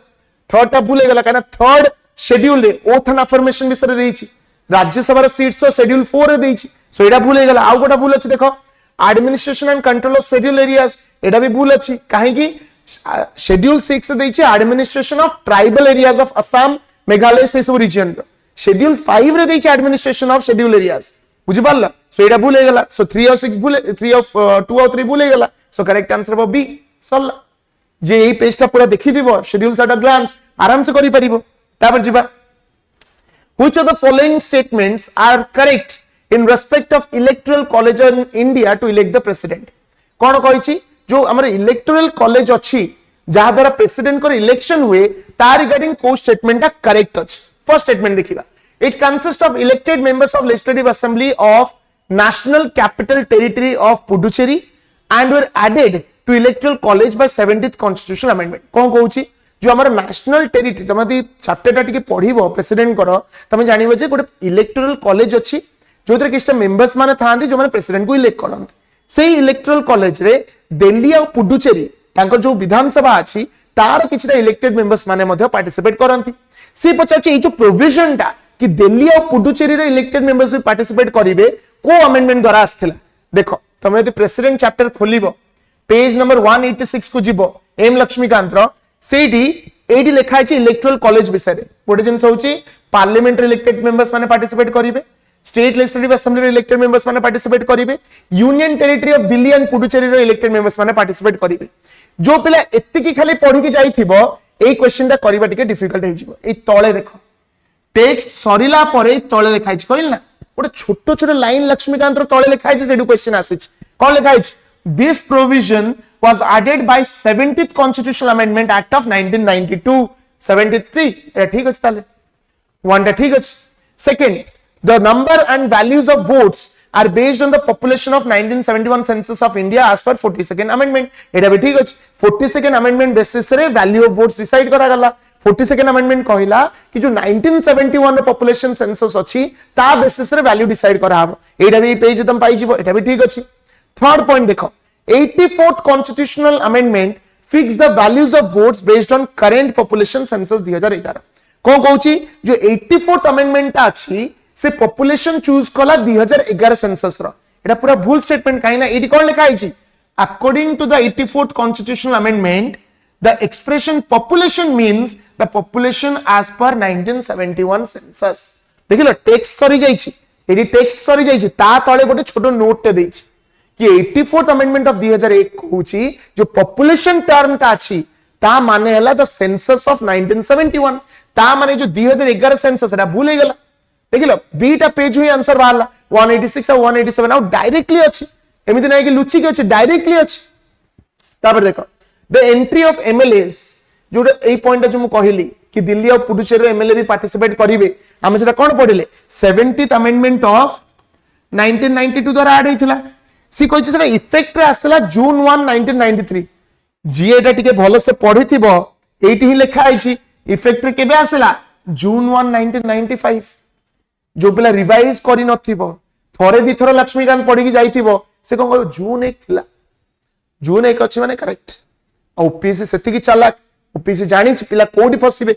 थर्ड ता भूल हे गला काना थर्ड शेड्यूल रे ओथ एंड अफर्मेशन विषय देइछि राज्यसभा रे सीट्स तो शेड्यूल 4 रे देइछि सो एटा भूल हे गला आउ गोटा भूल अछि देखो administration and control of schedule areas एटा भी भूल अछि काहे कि शेड्यूल 6 रे देइछि administration of tribal areas of Assam Meghalaya से सब रीजन शेड्यूल 5 रे देइछि एडमिनिस्ट्रेशन ऑफ शेड्यूल एरियाज बुझि पारला सो एटा भूल हे गला सो 3 और 6 भूल 3 ऑफ 2 और 3 भूल हे गला सो करेक्ट आंसर हो बी सल्ला जे এই পেজটা পুরো দেখি দিব शेड्यूल्स एट अ ग्लांस आराम से करि परिबो तापर जिबा which of the following statements are correct in respect of electoral college in India to elect the president कोन कहिछि जो हमर इलेक्टोरल कॉलेज अछि जहा द्वारा प्रेसिडेंट को इलेक्शन हुए ता रिगार्डिंग को स्टेटमेंट करेक्ट अछि फर्स्ट स्टेटमेंट देखिबा it consist of elected members of legislative assembly of national capital territory of Puducherry and were added to electoral college by 70th constitutional amendment कोन कहूची जो हमर नेशनल टेरिटरी तमती चैप्टर टा टिके पढिबो president करो तमे जानिबो जे गोटे इलेक्टोरल कॉलेज अछि जोतरे किछटा मेंबर्स माने थांती जो माने प्रेसिडेंट को इलेक्ट करंती सेही इलेक्टोरल कॉलेज रे दिल्ली और पुडुचेरी तांकर जो विधानसभा अछि तार किछटा इलेक्टेड मेंबर्स माने मध्ये पार्टिसिपेट करंती से पचाची ए जो प्रोविजन टा कि दिल्ली और पुडुचेरी रे इलेक्टेड मेंबर्स भी पार्टिसिपेट करिवे को अमेंडमेंट द्वारा आस्थिला देखो तमे यदि प्रेसिडेंट चैप्टर खोलिबो पेज नंबर 186 को जीवो एम लक्ष्मीकांत रो सेठी एडी लिखा है इलेक्टोरल कॉलेज विषय रे गोटे जिंस होची पार्लियामेंट इलेक्टेड मेंबर्स माने पार्टिसिपेट करिवे स्टेट लेजिस्लेटिव असेंबली रे इलेक्टेड मेंबर्स माने पार्टिसिपेट करिवे union territory of Delhi and Puducherry रे इलेक्टेड मेंबर्स माने पार्टिसिपेट करिवे जो पिला एत्ति की खाली पढी के जाईथिबो ए क्वेश्चन टा करबा टिके डिफिकल्ट हे जिवो ए तळे देखो टेक्स्ट सरिला परे तळे लिखाइ छ कहिल ना गोटे छोट छोट लाइन लक्ष्मीकांत रो तळे लिखाइ छ सेडु क्वेश्चन आसी कोन लिखाइ छ This provision was added by 70th Constitutional Amendment Act of 1992, 73. ठीक अछि ताले one ठीक अछि second the number and values of votes are based on the population of 1971 census of India as per 42nd amendment एटा भी ठीक अछि 42nd amendment basis रे value of votes decide करा गला 42nd amendment कहिला कि जो 1971 रे population census अछि ता basis रे value decide करा हबो एटा भी पेज एकदम पाई जिवो एटा भी ठीक अछि थर्ड पॉइंट देखो 84th constitutional amendment fixed the values of votes based on current population census 2011 कोन कहूची जो 84th amendment अछि से population चूज कला 2011 census रो एटा पूरा भूल स्टेटमेंट काई ना एडी कोन लिखा आइची according to the 84th constitutional amendment the expression population means the population as per 1971 census देखिलो text सरी जाईची एडी टेक्स्ट सरी जाईची ता तळे गोटे छोटो नोट ते देइची कि 84th अमेंडमेंट ऑफ 2001 कहूची जो पॉपुलेशन टर्म ता अछि ता माने हला द सेंसस ऑफ 1971 ता माने जो 2011 सेंसस एटा भूल हे गेला देखिलो दीटा पेज हुई आंसर बाहरला 186 और 187 आउ डायरेक्टली अछि एमिति नै कि लुची के अछि डायरेक्टली अछि तापर देखो द एंट्री ऑफ एमएलएस जो ए पॉइंट जो मु कहिली कि दिल्ली और पुडुचेरी एमएलए भी पार्टिसिपेट करिवे हम सेटा कोन पढिले 70th अमेंडमेंट ऑफ 1992 द्वारा ऐड हेतिला सी कहि छै इफेक्ट रे आसला जून 1 1993 जी एटा टिके भलो से पढिथिबो एठी ही लिखा आइछि इफेक्ट रे केबे आसला जून 1 1995 जो पिला रिवाइज करि नथिबो थोरे दी थोर लक्ष्मीकांत पढि कि जाइथिबो से कोन कहबो जून 1 थिला जून 1 अछि माने करेक्ट ओपीएससी सेति कि चालाक ओपीएससी जानि छि पिला कोडी फसिबे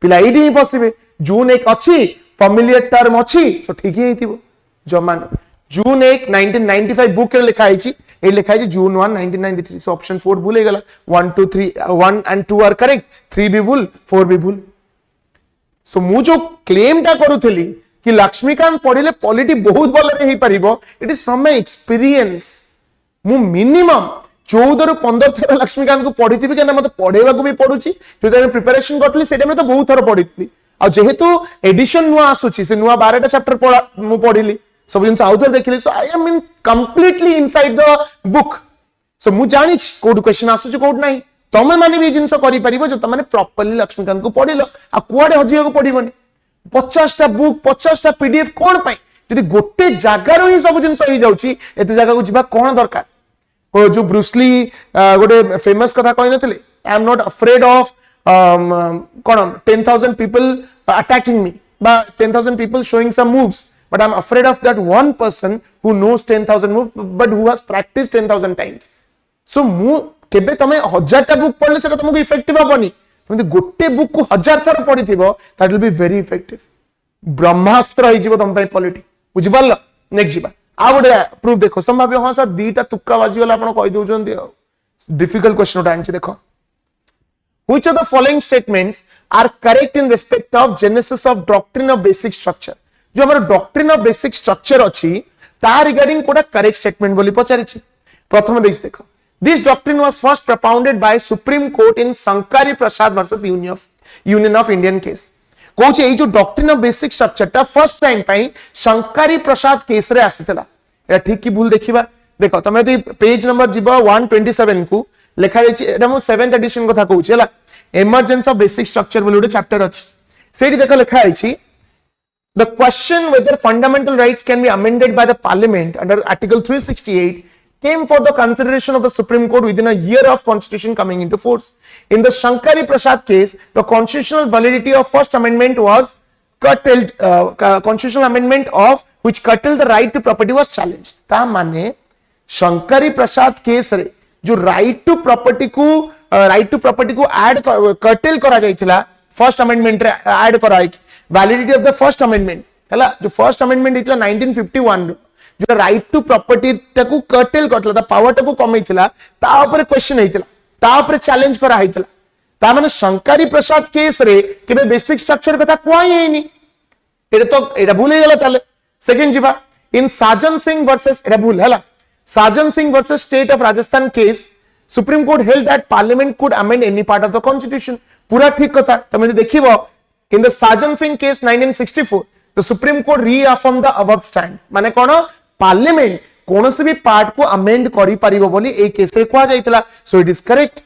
पिला एडी ही पसिबे जून 1 अछि फैमिलियर टर्म अछि सो ठीक ही हितिबो जमान जून 1 1995 बुक रे लिखा आइछि ए लिखा है जून 1 1993 सो ऑप्शन 4 भूल गला 1 2 3 1 एंड 2 आर करेक्ट 3 भी भूल 4 भी भूल सो मु जो क्लेम टा करूथली कि लक्ष्मीकांत पढ़िले पॉलिटी बहुत भल रे ही परिबो it is from my experience मु मिनिमम 14 रु 15 थर लक्ष्मीकांत को पढ़िथिबि केना मते पढ़ेबा को भी पडुची जो टाइम प्रिपरेशन करथली सेटा में तो बहुत थर पढ़िथली आ जेहेतु एडिशन नुआ आसुची से नुआ 12 टा चैप्टर मु पढ़िली सब जिन आउथर देखिली so I am in completely inside the book so मु जानि कोड क्वेश्चन आसुची कोड नाही तमे माने भी जिंस करि परिबो जो तमे प्रॉपर्ली लक्ष्मीकांत को पढ़िलो आ कुआडे हजियो को पड़िबोनी 50 टा बुक 50 टा पीडीएफ कोन पाई जदि गोटे जागारो ही सब जिंस हो जाउची एते जागा को जिबा कोन दरकार ओ जो ब्रूसली गोटे फेमस कथा कहि नथिले I am not afraid of कोन 10000 पीपल अटैकिंग मी बा 10000 people showing some moves but I'm afraid of that one person who knows 10,000 moves but who has practiced 10,000 times so mu kebe tame 1000 ta book padle seta tuमको effective haboni तमे गोटे book को 1000 थर पढिथिबो that will be very effective ब्रह्मास्त्र होई जीवो तम पई polity बुझि पारलो next जीवा आ गोटे प्रूफ देखो तुम भाबे हां सर दीटा तुक्का बाजी वाला आपण कहि दउचंती डिफिकल्ट क्वेश्चन उठा आंछि देखो which of the following statements are correct in respect of genesis of doctrine of basic structure जो हमर डॉक्ट्रिन ऑफ बेसिक स्ट्रक्चर अछि ता रिगार्डिंग कोडा करेक्ट स्टेटमेंट बोली पचारि छी प्रथम देख देखो this doctrine was first propounded by Supreme Court in Shankari Prasad versus union of Indian case कोच ए जो डॉक्ट्रिन ऑफ बेसिक स्ट्रक्चर ता फर्स्ट टाइम पई शंकरी प्रसाद केस रे आसितला एटा ठीक की भूल देखिबा देखो तमे तो पेज नंबर जिबा 127 को लिखा जाय छी एटा मो 7th एडिशन कथा कहू छी हला इमर्जेंस ऑफ बेसिक स्ट्रक्चर बोली ଗୋଟେ चैप्टर अछि सेठी देखो लिखा आइ छी The question whether fundamental rights can be amended by the parliament under article 368 came for the consideration of the Supreme Court within a year of constitution coming into force. In the Shankari Prasad case, the constitutional validity of first amendment was curtailed, constitutional amendment of which curtailed the right to property was challenged. ता माने Shankari Prasad case रे जो right to property को add curtail करा जाइथिला first amendment रे add कराई validity of the first amendment हला जो फर्स्ट अमेंडमेंट इतला 1951 रो जो राइट टू प्रॉपर्टी टाकू कर्टेल करतला द पावर टाकू कमैतिला ता ऊपर क्वेश्चन हेतिला ता ऊपर चैलेंज करा हेतिला ता माने शंकरी प्रसाद केस रे केबे बेसिक स्ट्रक्चर कथा कोई हेनी एटा भूल गेला ताले सेकंड जीवा इन साजन सिंह वर्सेस एटा भूल हला Sajjan Singh versus state of Rajasthan case supreme court held that parliament could amend any part of the constitution पूरा ठीक कथा तमे देखिबो in the Sajjan Singh case 1964 the supreme court reaffirmed the above stand माने कोन पार्लियामेंट कोनसे भी पार्ट को अमेंड करि परिबो बोली ए केस रे कोआ जाइतला सो इट इज करेक्ट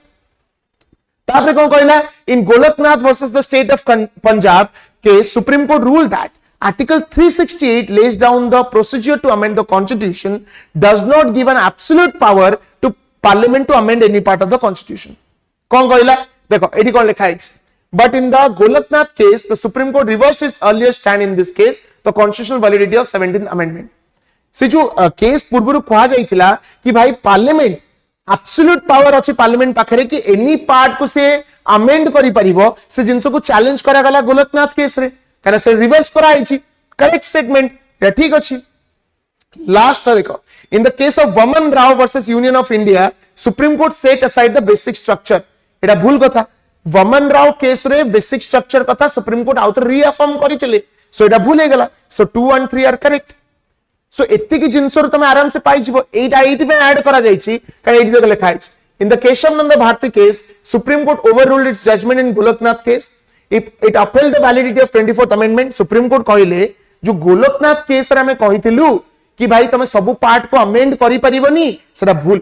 तापरे कोन कहला in Golaknath versus the state of Punjab case supreme court ruled that Article 368 lays down the procedure to amend the constitution does not give an absolute power to parliament to amend any part of the constitution. कौन कहला देखो AD कौन लिखा है but in the Golaknath case the Supreme Court reversed its earlier stand in this case the constitutional validity of 17th amendment. से जो case पूर्वरु कहा जाइतिला कि भाई पार्लियामेंट absolute power अछि पार्लियामेंट पाखरे कि एनी पार्ट को से अमेंड करि परिबो से जिंसो को चैलेंज करा गला गोलकनाथ केस रे कारण से रिवर्स करा आइछि करेक्ट स्टेटमेंट या ठीक अछि लास्ट देखो इन द केस ऑफ वमन Rao versus union of India supreme court set aside the basic structure एटा भूल कथा वमन राव केस रे बेसिक स्ट्रक्चर कथा सुप्रीम कोर्ट आउट रीअफर्म करितले सो एटा भूल हे गेला सो 2 and 3 आर करेक्ट सो एत्ति की जिंसर तुम आराम से पाई जिवो एटा एति पे ऐड करा जाइछि कारण एति देखो लिखा आइछि in the Kesavananda Bharati case supreme court overruled its judgment in Golaknath case it upheld the validity of 24th amendment supreme court कहले जो गोलकनाथ केस रे हमें कहिथिलु कि भाई तमे सब पार्ट को अमेंड करि परिबोनी सेटा भूल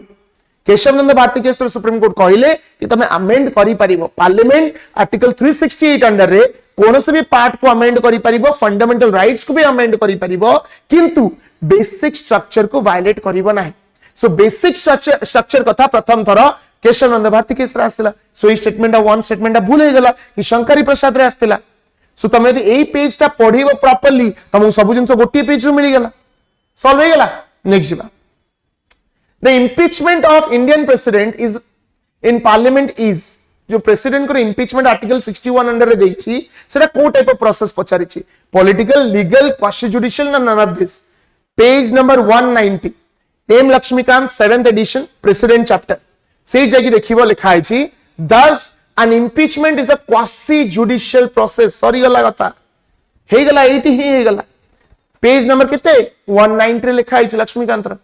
केशवनंद भारती केस रे सुप्रीम कोर्ट कहले कि तमे अमेंड करि परिबो पार्लियामेंट आर्टिकल 368 अंडर रे कोनसे भी पार्ट को अमेंड करि परिबो फंडामेंटल राइट्स को भी अमेंड करि परिबो किंतु बेसिक स्ट्रक्चर को वायलेट करिबो नाही सो बेसिक स्ट्रक्चर कथा प्रथम थरो केशवनंद भारती केस रे आसिला सो ई स्टेटमेंट वन स्टेटमेंट भूल हे गेला कि शंकरी प्रसाद रे आस्तिला सो तमे यदि एई पेज ता पढिबो प्रॉपर्ली तमु सब जिंस गोटी पेज रो मिली गेला सॉल्व हे गेला नेक्स्ट जीवा the impeachment of Indian president is in parliament is जो प्रेसिडेंट को इम्पीचमेंट आर्टिकल 61 अंडर रे देछि सेटा को टाइप ऑफ प्रोसेस पचारिछि पॉलिटिकल लीगल क्वासी जुडिशियल ना none of this page number 190 M Laxmikanth 7th edition president chapter से जाकी देखिबो लिखा आइछि thus an impeachment is a quasi judicial process sorry गला कथा हे गला एटी ही गला पेज नंबर किते 190 रे लिखा आइछि लक्ष्मीकांत रा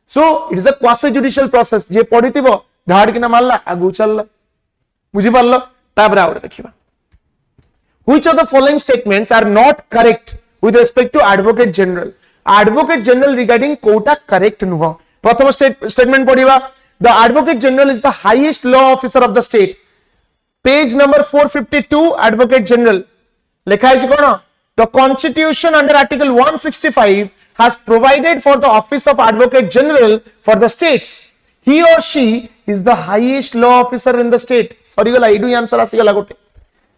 so it is a quasi judicial process जे पढिथिबो धाड़ किना मारला आगु चलला बुझि पारलो तापर आउट देखिबा which of the following statements are not correct with respect to advocate general regarding कोटा correct नुह प्रथम statement पढिबा the advocate general is the highest law officer of the state page number 452 advocate general लिखा है कोन the constitution under article 165 has provided for the office of advocate general for the states he or she is the highest law officer in the state sorry गला इडू answer आसी गला गोटे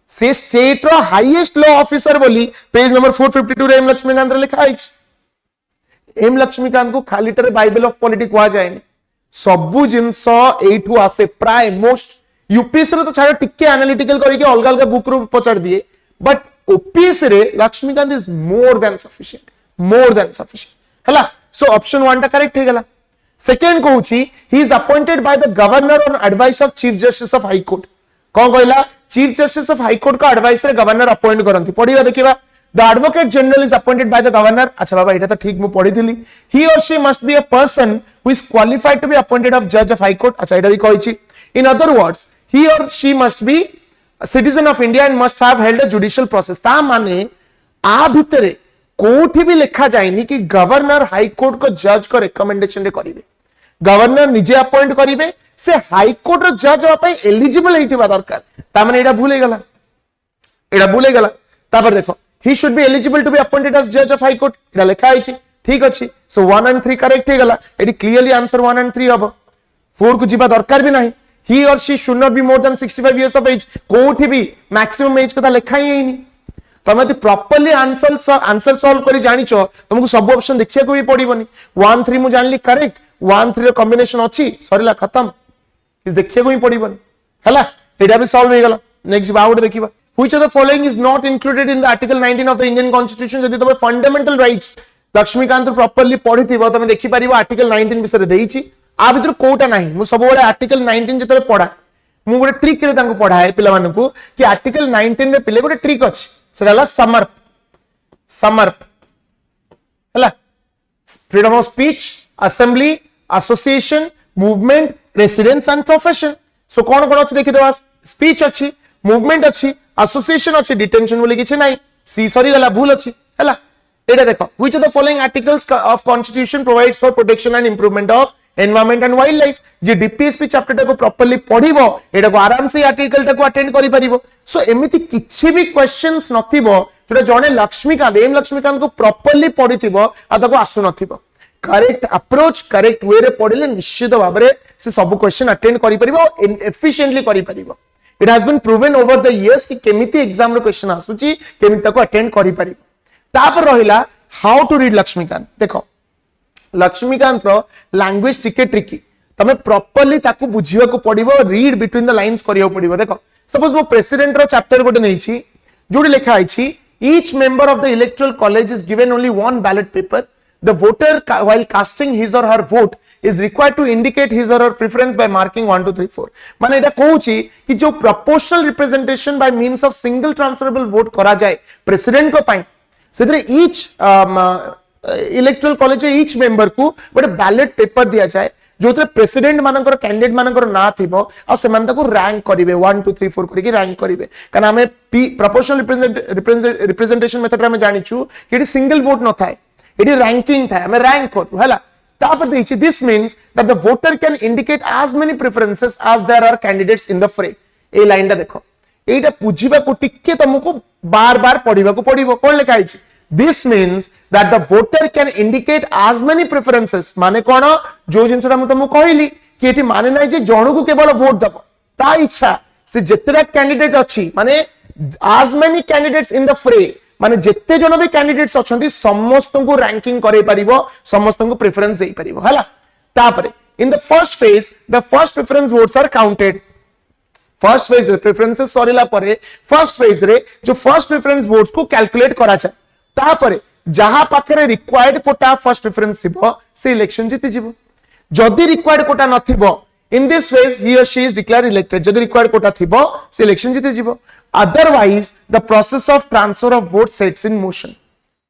से state रो highest law officer बोली page number 452 रे M Laxmikant रे लिखा है एम लक्ष्मीकांत को खालीटर बाइबल ऑफ पॉलिटी कुआ जायनी सबु जिंस एठू आसे प्राय मोस्ट यूपीएससी रे तो छाड़ टिके एनालिटिकल करी के अलग अलग बुक रो पचार दिए बट ओपीएससी रे Laxmikanth is more than sufficient हला सो ऑप्शन 1 टा करेक्ट हे गला सेकंड कहूची he is appointed by the governor on advice of chief justice of high court कौन कहला chief justice of high court का एडवाइस रे गवर्नर अपॉइंट करंती पढिबा देखिबा the advocate general is appointed by the governor अच्छा बाबा एटा तो ठीक मु पढी दिली ही और she must be a person who is qualified to be appointed of जज ऑफ हाई कोर्ट अच्छा एटा भी कहिची इन अदर वर्ड्स ही और she must be citizen of India and must have held a judicial process ता माने आ भितरे कोठी भी लिखा जायनी कि गवर्नर हाई कोर्ट को जज को रिकमेंडेशन रे करिवे गवर्नर निजे अपॉइंट करिवे से हाई कोर्ट रो जज होबा पई एलिजिबल हेतिबा दरकार ता माने एटा भूल गला तापर देखो he should be eligible to be appointed as judge of high court एटा लिखा आइछि ठीक अछि सो 1 and 3 करेक्ट हे गला एटी क्लियरली आंसर 1 and 3 हबो 4 को जिबा दरकार भी नाही he or she should not be more than 65 years of age कोठी भी मैक्सिमम एज कथा लिखा ही नहीं तमे तो प्रॉपर्ली आंसर सॉल्व करी जानिचो तुमको सब ऑप्शन देखिया को भी पड़िबनी 1 3 मु जानली करेक्ट 1 3 रो कॉम्बिनेशन अछि सरीला खत्म इस देखिया को भी पड़िबनी हला एटा भी सॉल्व हे गला नेक्स्ट बाउट देखिबा which of the following is not included in the article 19 of the Indian constitution जदि तबे फंडामेंटल राइट्स लक्ष्मीकांत प्रॉपर्ली पढिथिबो तमे देखि परिबो आर्टिकल 19 विषय देइछि आ भितर कोटा नाही मु सब बेले आर्टिकल 19 जतरे पढा मु गोटे ट्रिक रे तांको पढाए पिला मानकू कि आर्टिकल 19 रे पिले गोटे ट्रिक अछि सेला समर्प हला freedom of speech assembly association movement residence and profession so कोन कोन अछि देखि देबा स्पीच अछि मूवमेंट अछि एसोसिएशन अछि डिटेंशन बोली किछि नाही सी सॉरी गला भूल अछि हला एटा देखो which of the following articles of constitution provides for protection and improvement of environment and wild life J DPSP chapter टाको प्रॉपर्ली पढिबो एटा को आराम से आर्टिकल टाको अटेंड करि परिबो सो एमिति किछि भी क्वेश्चंस नथिबो जोटा जने लक्ष्मीकांत को प्रॉपर्ली पढिथिबो आ ताको आसु नथिबो करेक्ट अप्रोच करेक्ट वे रे पढिले निश्चित भाबरे से सब क्वेश्चन अटेंड करि परिबो एफिशिएंटली करि परिबो It has been proven over the years कि केमिति एग्जाम रो क्वेश्चन आसुची केमिति ताको अटेंड करि परिबो तापर रहिला हाउ टू रीड लक्ष्मीकांत देखो लक्ष्मीकांत रो लैंग्वेज टिके ट्रिकी तमे प्रॉपर्ली ताको बुझिवा को पड़िबो रीड बिटवीन द लाइंस करियो पड़िबो देखो सपोज मो प्रेसिडेंट रो चैप्टर गोटे नैछि जोडी लिखा आइछि each member of the electoral college is given only one ballot paper the voter while casting his or her vote is required to indicate his or her preference by marking 1 2 3 4 माने एटा कहूची कि जो proportional representation by means of single transferable vote करा जाए president को पाई सेतरे each electoral college each member को गोटे बैलेट पेपर दिया जाए जोथे प्रेसिडेंट मानकर कैंडिडेट मानकर ना थिबो आ सेमान ताको रैंक करिवे 1 2 3 4 करिके रैंक करिवे कारण हमें प्रोपोर्शनल रिप्रेजेंटेशन मेथड रे हम जानिछु कि एटी सिंगल वोट न थाए एटी रैंकिंग थाए हमें रैंक करू हला तापर देखि this means that the voter can indicate as many preferences as there are candidates in the fray ए लाइन टा देखो एटा बुझिबा को टिके तुमको बार बार पढिबा को पडिबो कोन लिखा आइछि this means that the voter can indicate as many preferences माने कोन जो जिंसटा मु तुमको कहली कि एटी माने नै जे जणु को केवल वोट दबो ता इच्छा से जेतरा कैंडिडेट अछि माने as many candidates in the fray माने जेते जन भी कैंडिडेट्स अछंती समस्त को रैंकिंग करे परिबो समस्त को प्रेफरेंस देई परिबो हला तापरे in the first phase the first preference votes are counted first phase रे प्रेफरेंसेस सरीला परे फर्स्ट फेज रे जो फर्स्ट प्रेफरेंस वोट्स को कैलकुलेट करा जाए तापरे जहां पाखरे रिक्वायर्ड कोटा फर्स्ट प्रेफरेंस थिबो से इलेक्शन जीति जिवो जदि रिक्वायर्ड कोटा नथिबो in this phase he or she is declared elected जदि required quota थिबो से election जीते जिवो otherwise the process of transfer of votes sets in motion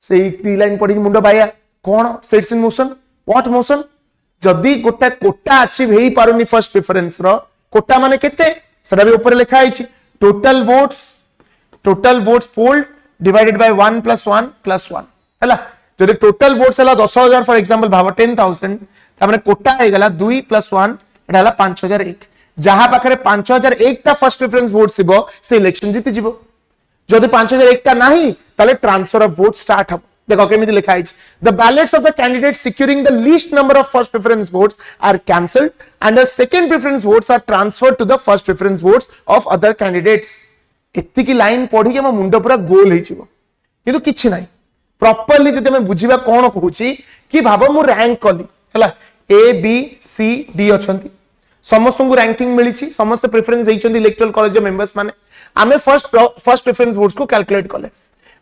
से ती लाइन पड़ी मुंडो बाया कोन sets in motion what motion जदि गोटा कोटा अचीव हेई पारुनी फर्स्ट प्रेफरेंस रो कोटा माने केते सेटा भी ऊपर लिखा आइछि total votes polled divided by 1 + 1 + 1 हला जदि टोटल वोट्स हला 10000 फॉर एग्जांपल भाव 10000 त माने कोटा हे गला 2 + 1 एटा हला 5001 जहां पाखरे 5001 ता फर्स्ट प्रेफरेंस वोट थिबो से इलेक्शन जीति जिवो जदि 5001 ता नाही ताले ट्रांसफर ऑफ वोट स्टार्ट हबो देखो केमिति लिखा आइछ the ballots of the candidate securing the least number of first preference votes are cancelled and the second preference votes are transferred to the first preference votes of other candidates एत्ति की line पढी के म मुंडो पूरा गोल हे जिवो किंतु किछि नाही प्रॉपर्ली जदि हम बुझिबा कोन कहूची कि भाबो मु रैंक कली हला ए बी सी डी अछंती समस्त को रैंकिंग मिली समस्त प्रेफरेंस देइछंती इलेक्टोरल कॉलेज मेंबर्स माने आमे फर्स्ट प्रेफरेंस वोट्स को कैलकुलेट कले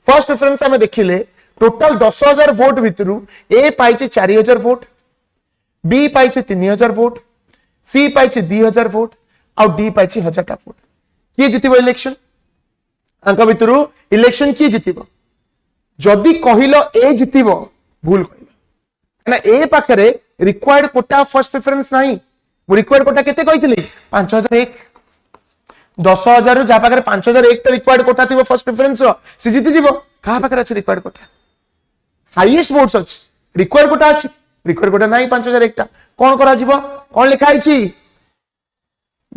फर्स्ट प्रेफरेंस आमे देखिले टोटल 10000 वोट भितरु ए पाइছে 4000 वोट बी पाइছে 3000 वोट सी पाइছে 2000 वोट और डी पाइছে 1000 टा वोट किए जितिबो इलेक्शन अंक भितरु इलेक्शन किए जितिबो जदि कहिलो ए जितिबो भूल कहिलो ना ए पाखरे रिक्वायर्ड कोटा फर्स्ट प्रेफरेंस नाही मु रिक्वायर्ड कोटा केते कहितली 5001 10000 जा पाखरे 5001 त रिक्वायर्ड कोटा थिबो फर्स्ट प्रेफरेंस रो से जीति जिवो का पाखरे अछि रिक्वायर्ड कोटा हाईएस्ट वोट्स अछि रिक्वायर्ड कोटा अछि रिक्वायर्ड कोटा नाही 5001 टा कोन करा जिवो कोन लिखा आइछि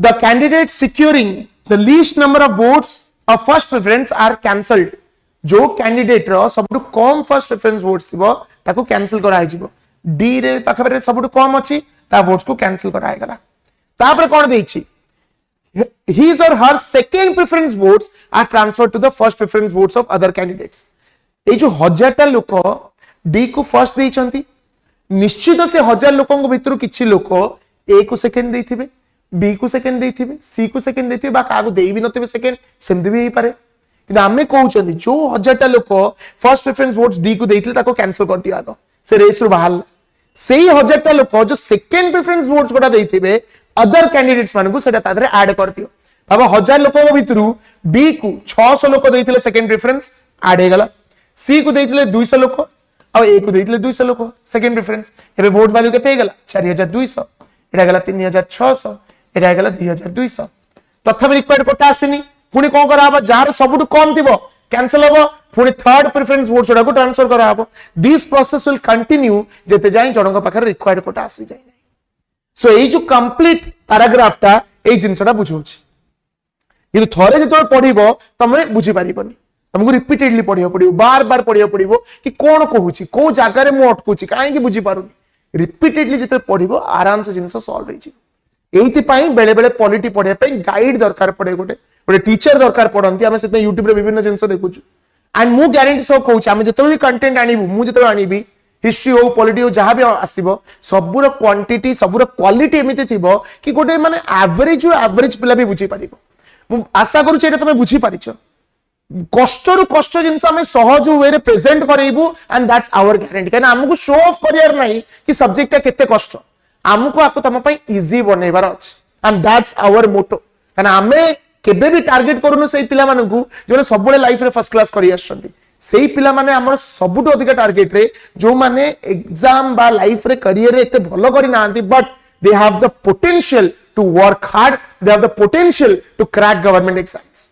the candidate securing the least number of votes of first preference are cancelled जो कैंडिडेट रो सबटु कम फर्स्ट प्रेफरेंस वोट्स थिबो ताको कैंसिल करा आइजिवो डी रे पाखरे सबटु कम अछि ता वोट्स को कैंसिल कराया गला तापर कोन देइछि his or her second preference votes are transferred to the first preference votes of other candidates ए जो 1000 टा लोक डी को फर्स्ट देइछंती निश्चित से 1000 लोकन को भितरु किछि लोक ए को सेकंड देइथिबे बी को सेकंड देइथिबे सी को सेकंड देइथिबे बा कागो देइ भी नथिबे सेकंड सेमदि भी पारे कि आमे कहउछंती जो 1000 टा लोक फर्स्ट प्रेफरेंस वोट्स डी को देइथिले ताको कैंसिल कर दिया गो से रेस रु बाहर सेही 1000 टा लोक जो सेकंड प्रेफरेंस वोट्स कोटा देइथिबे अदर कैंडिडेट्स मानकु सेटा तादरे ऐड कर दियो बाबा 1000 लोक भितरु बी को 600 लोक देइथिले सेकंड प्रेफरेंस ऐड हे गला सी को देइथिले 200 लोक और ए को देइथिले 200 लोक सेकंड प्रेफरेंस एबे वोट वैल्यू केते हे गला 4200 एटा गला 3600 एटा गला 2200 तथापि रिक्वायर्ड कोटा आसीनी पुनी कोन करा हबो जार सबटु कम थिबो कैंसिल हबो पुनी थर्ड प्रेफरेंस वोट जोडा को ट्रांसफर करा हबो दिस प्रोसेस विल कंटिन्यू जेते जाई जनक पाखरे रिक्वायर्ड कोटा आसी जाई सो ए जो कंप्लीट पैराग्राफ टा ए जिंसटा बुझौछि ये थोड़े जो पढ़िबो तमे बुझी पारिबनी तुमको रिपीटेडली पढ़ियो पड़ियो बार बार पढ़ियो पड़ियो कि कोन कहूछि को जागा रे मु अटकुछि काहे कि बुझी पारुनी रिपीटेडली जते पढ़िबो आराम से जिंस सॉल्व होई छि एथि पई बेले बेले पॉलिटी पढ़िया पई गाइड दरकार पड़े गोटे टीचर दरकार पड़ंती आमे सेते YouTube रे विभिन्न जिंस देखुछु एंड मु गारंटी सो कहूछि आमे जते भी कंटेंट आनिबु मु जते आनिबी हिस्ट्री हो पॉलिटी हो जहां भी आसीबो सबुर क्वांटिटी सबुर क्वालिटी एमिति थिबो कि गोटे माने एवरेज पिला भी बुझी पारिबो मु आशा करू छै तमे बुझी पारिछ कष्ट रु कष्ट जिंस आमे सहज वे रे प्रेजेंट करैबु एंड दैट्स आवर गारंटी काना हमकु शो ऑफ करियर नाही कि सब्जेक्ट ता केते कष्ट हमकु आपको तम पई इजी बनेबार अछि एंड दैट्स आवर मोटो काना हमें केबे भी टारगेट करूनु सेई पिला मानकु जोने सबले लाइफ रे फर्स्ट क्लास करि आछंती सेई पिला माने हमर सबुटो अधिक टारगेट रे जो माने एग्जाम बा लाइफ रे करियर रे एते भलो करि नांती but they have the potential to work hard they have the potential to crack government exams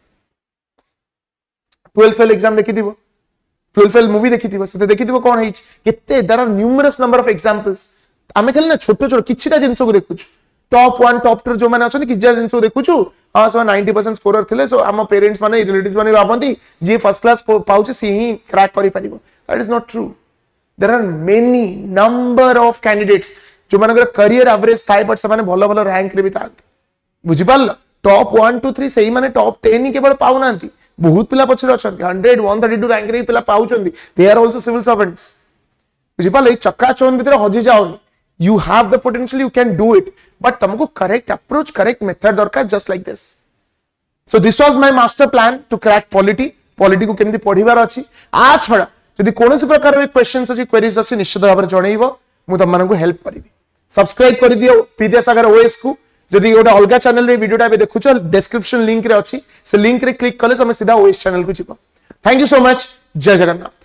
12th fail exam देखि दिबो 12th फेल मूवी देखि दिबो सेते देखि दिबो कोन हेछ केते there are numerous number of examples आमे खाली ना छोटो छोटो किछिटा जिंस को देखुछु टॉप 1 टॉप 2 जो माने अछंती किछिटा जिंस को देखुछु हां सब 90% स्कोरर थिले सो हम पेरेंट्स माने रिलेटिव्स माने भाबंती जे फर्स्ट क्लास पाउचे सी ही क्रैक करि परिबो that is not true there are many number of candidates जो माने करियर एवरेज थाई बट से माने भलो भलो रैंक रे भी था बुझि पाल टॉप 1 2 3 सही माने टॉप 10 ही केवल पाउ नांती बहुत पिला पछरे अछंती 100 132 रैंक रे पिला पाउचंदी they are also civil servants बुझि पाल ए चक्का चोन भीतर हजि जाओनी you have the potential you can do it but तुमको करेक्ट अप्रोच करेक्ट मेथड दरकार just like this so this was my master plan to crack polity को केमती पढ़िबार अछि आ छडा जदि कोनोसी प्रकार क्वेश्चंस अछि क्वेरीज अछि निश्चित भाव में जणैबो मु तम मानकु हेल्प करिवि सब्सक्राइब कर दियो विद्यासागर ओएस को जदि गोटे अलग चैनल रे वीडियोटा देखुछ डिस्क्रिप्शन लिंक रे अछि से लिंक रे क्लिक कले तुम सीधा ओएस चैनल को जीव थैंक यू सो मच जय जगन्नाथ।